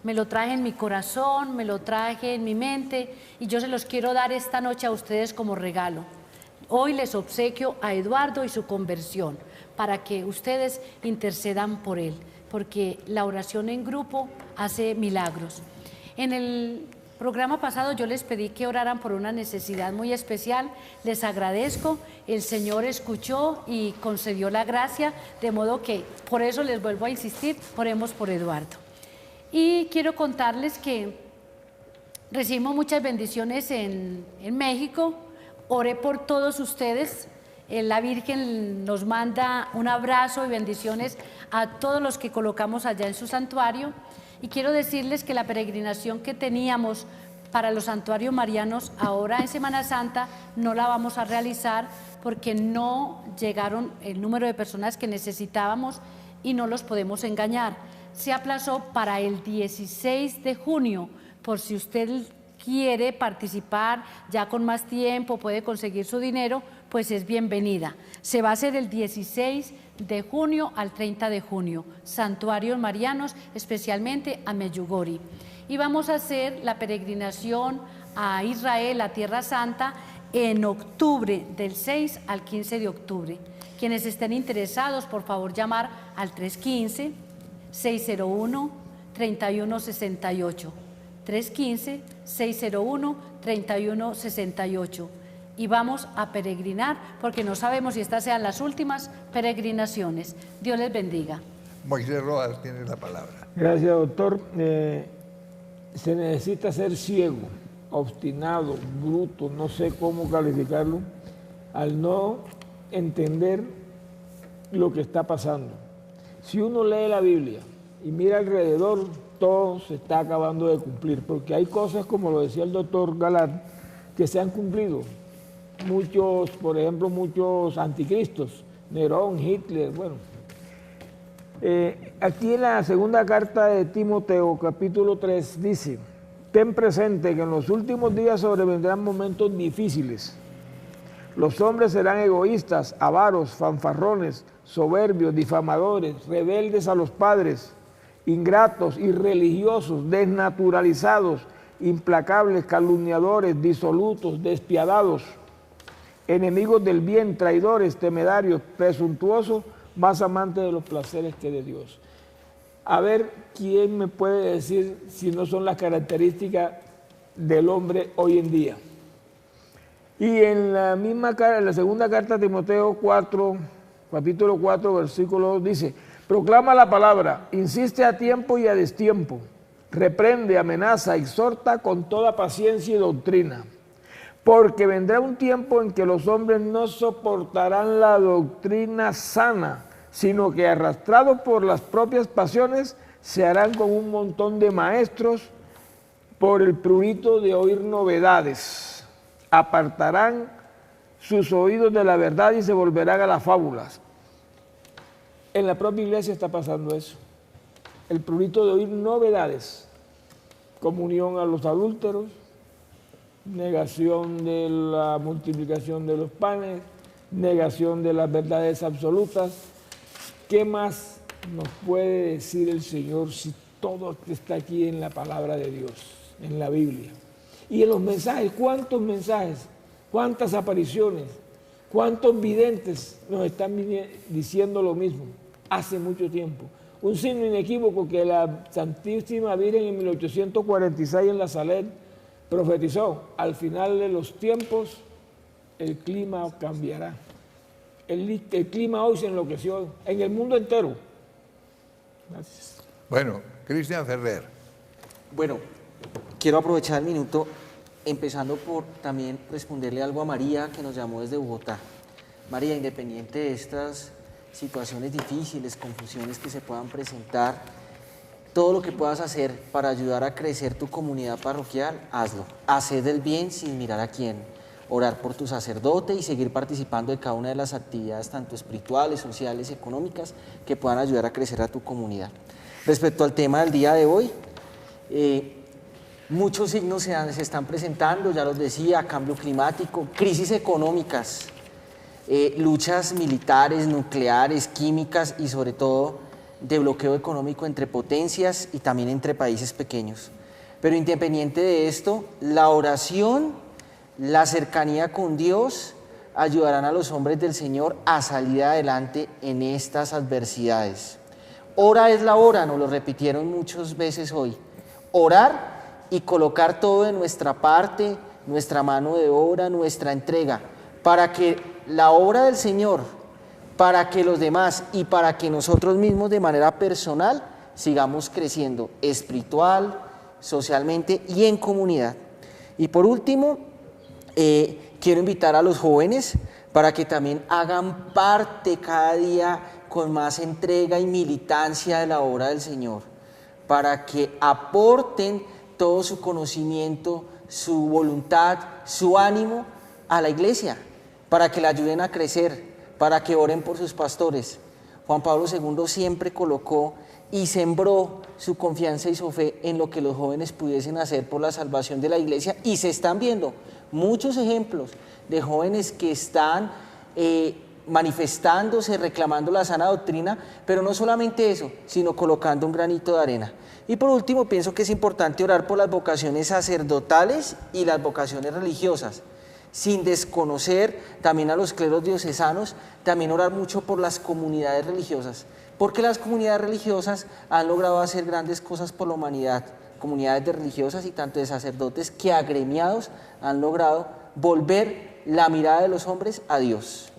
Me lo traje en mi corazón, me lo traje en mi mente y yo se los quiero dar esta noche a ustedes como regalo. Hoy les obsequio a Eduardo y su conversión para que ustedes intercedan por él, porque la oración en grupo hace milagros. En el programa pasado yo les pedí que oraran por una necesidad muy especial, les agradezco, el Señor escuchó y concedió la gracia, de modo que por eso les vuelvo a insistir, oremos por Eduardo. Y quiero contarles que recibimos muchas bendiciones en México, oré por todos ustedes, la Virgen nos manda un abrazo y bendiciones a todos los que colocamos allá en su santuario. Y quiero decirles que la peregrinación que teníamos para los santuarios marianos ahora en Semana Santa no la vamos a realizar porque no llegaron el número de personas que necesitábamos y no los podemos engañar. Se aplazó para el 16 de junio, por si usted quiere participar ya con más tiempo, puede conseguir su dinero, pues es bienvenida. Se va a hacer el 16 de junio al 30 de junio, santuarios marianos, especialmente a Medjugorje. Y vamos a hacer la peregrinación a Israel, a Tierra Santa, en octubre, del 6 al 15 de octubre. Quienes estén interesados, por favor, llamar al 315-601-3168. 315-601-3168. Y vamos a peregrinar porque no sabemos si estas sean las últimas peregrinaciones. Dios les bendiga. Moisés Rojas tiene la palabra. Gracias, doctor. Se necesita ser ciego, obstinado, bruto, no sé cómo calificarlo, al no entender lo que está pasando. Si uno lee la Biblia y mira alrededor, todo se está acabando de cumplir, porque hay cosas, como lo decía el doctor Galat, que se han cumplido. Muchos, por ejemplo, muchos anticristos, Nerón, Hitler, bueno. Aquí en la segunda carta de Timoteo, capítulo 3, dice: ten presente que en los últimos días sobrevendrán momentos difíciles. Los hombres serán egoístas, avaros, fanfarrones, soberbios, difamadores, rebeldes a los padres, ingratos, irreligiosos, desnaturalizados, implacables, calumniadores, disolutos, despiadados, enemigos del bien, traidores, temerarios, presuntuosos, más amantes de los placeres que de Dios. A ver, ¿quién me puede decir si no son las características del hombre hoy en día? Y en la misma en la segunda carta de Timoteo 4, capítulo 4, versículo 2, dice: proclama la palabra, insiste a tiempo y a destiempo, reprende, amenaza, exhorta con toda paciencia y doctrina. Porque vendrá un tiempo en que los hombres no soportarán la doctrina sana, sino que arrastrados por las propias pasiones se harán con un montón de maestros por el prurito de oír novedades. Apartarán sus oídos de la verdad y se volverán a las fábulas. En la propia iglesia está pasando eso. El prurito de oír novedades. Comunión a los adúlteros, negación de la multiplicación de los panes, negación de las verdades absolutas. ¿Qué más nos puede decir el Señor si todo está aquí en la palabra de Dios, en la Biblia? Y en los mensajes, ¿cuántos mensajes? ¿Cuántas apariciones? ¿Cuántos videntes nos están diciendo lo mismo hace mucho tiempo? Un signo inequívoco que la Santísima Virgen en 1846 en La Salet profetizó: al final de los tiempos el clima cambiará. El clima hoy se enloqueció en el mundo entero. Gracias. Bueno, Cristian Ferrer. Bueno, quiero aprovechar el minuto empezando por también responderle algo a María, que nos llamó desde Bogotá. María, independiente de estas situaciones difíciles, confusiones que se puedan presentar, todo lo que puedas hacer para ayudar a crecer tu comunidad parroquial, hazlo. Haced el bien sin mirar a quién. Orar por tu sacerdote y seguir participando de cada una de las actividades, tanto espirituales, sociales, económicas, que puedan ayudar a crecer a tu comunidad. Respecto al tema del día de hoy, muchos signos se están presentando, ya los decía: cambio climático, crisis económicas, luchas militares, nucleares, químicas y sobre todo de bloqueo económico entre potencias y también entre países pequeños. Pero independiente de esto, la oración, la cercanía con Dios ayudarán a los hombres del Señor a salir adelante en estas adversidades. Hora es la hora, nos lo repitieron muchas veces hoy. Orar y colocar todo de nuestra parte, nuestra mano de obra, nuestra entrega, para que la obra del Señor, para que los demás y para que nosotros mismos de manera personal sigamos creciendo espiritual, socialmente y en comunidad. Y por último, quiero invitar a los jóvenes para que también hagan parte cada día con más entrega y militancia de la obra del Señor, para que aporten todo su conocimiento, su voluntad, su ánimo a la iglesia, para que la ayuden a crecer, para que oren por sus pastores. Juan Pablo II siempre colocó y sembró su confianza y su fe en lo que los jóvenes pudiesen hacer por la salvación de la iglesia, y se están viendo muchos ejemplos de jóvenes que están manifestándose, reclamando la sana doctrina, pero no solamente eso, sino colocando un granito de arena. Y por último, pienso que es importante orar por las vocaciones sacerdotales y las vocaciones religiosas, sin desconocer también a los cleros diocesanos, también orar mucho por las comunidades religiosas, porque las comunidades religiosas han logrado hacer grandes cosas por la humanidad, comunidades de religiosas y tanto de sacerdotes que agremiados han logrado volver la mirada de los hombres a Dios.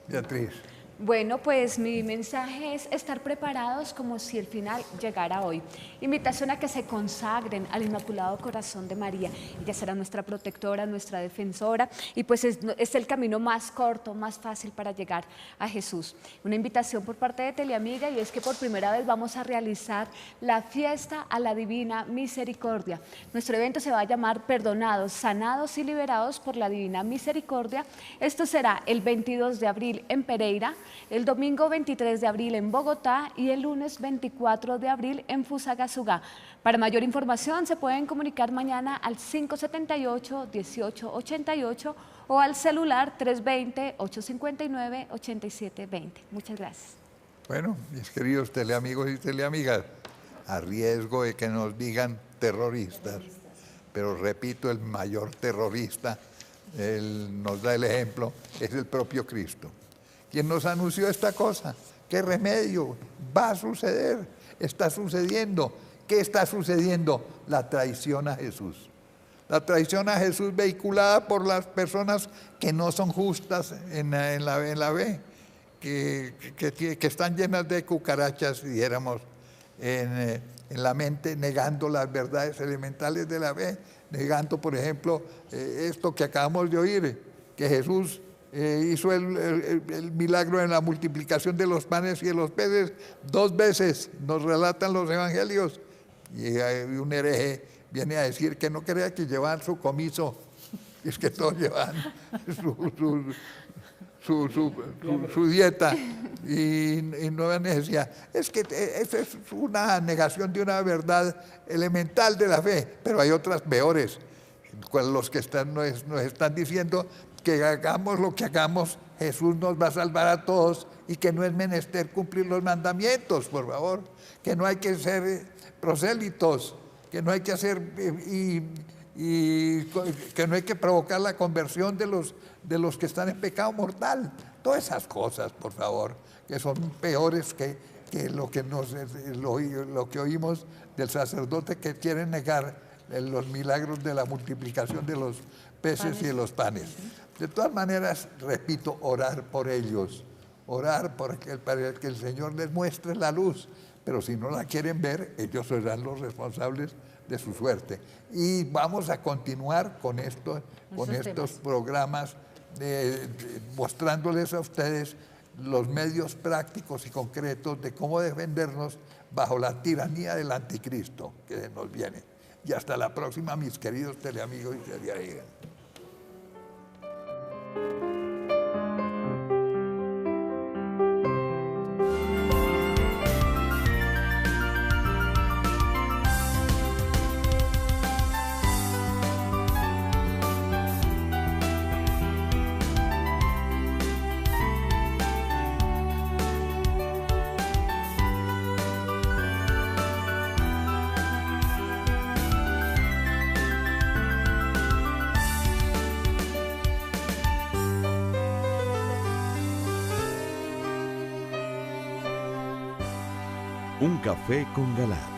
Beatriz. Bueno, pues mi mensaje es estar preparados como si el final llegara hoy. Invitación a que se consagren al Inmaculado Corazón de María. Ella será nuestra protectora, nuestra defensora, y pues es el camino más corto, más fácil para llegar a Jesús. Una invitación por parte de Teleamiga, y es que por primera vez vamos a realizar la fiesta a la Divina Misericordia. Nuestro evento se va a llamar Perdonados, Sanados y Liberados por la Divina Misericordia. Esto será el 22 de abril en Pereira, el domingo 23 de abril en Bogotá y el lunes 24 de abril en Fusagasugá. Para mayor información se pueden comunicar mañana al 578-1888 o al celular 320-859-8720. Muchas gracias. Bueno, mis queridos teleamigos y teleamigas, a riesgo de que nos digan terroristas, pero repito, el mayor terrorista, él nos da el ejemplo, es el propio Cristo, quien nos anunció esta cosa. ¿Qué remedio? Va a suceder, está sucediendo. ¿Qué está sucediendo? La traición a Jesús. La traición a Jesús vehiculada por las personas que no son justas en la fe, que están llenas de cucarachas, dijéramos, en la mente, negando las verdades elementales de la fe, negando, por ejemplo, esto que acabamos de oír, que Jesús hizo el milagro en la multiplicación de los panes y de los peces 2 veces, nos relatan los evangelios, y un hereje viene a decir que no crea que llevan su comiso, es que todos llevan su dieta y no hay necesidad. Es que eso es una negación de una verdad elemental de la fe, pero hay otras peores, los que nos están diciendo que hagamos lo que hagamos, Jesús nos va a salvar a todos y que no es menester cumplir los mandamientos, por favor, que no hay que ser prosélitos, que no hay que hacer y que no hay que provocar la conversión de los que están en pecado mortal. Todas esas cosas, por favor, que son peores que lo que oímos del sacerdote que quiere negar los milagros de la multiplicación de los peces y de los panes. De todas maneras, repito, orar por ellos, orar para que el Señor les muestre la luz, pero si no la quieren ver, ellos serán los responsables de su suerte. Y vamos a continuar con estos programas, mostrándoles a ustedes los medios prácticos y concretos de cómo defendernos bajo la tiranía del anticristo que nos viene. Y hasta la próxima, mis queridos teleamigos y teleamigas. Un café con Galat.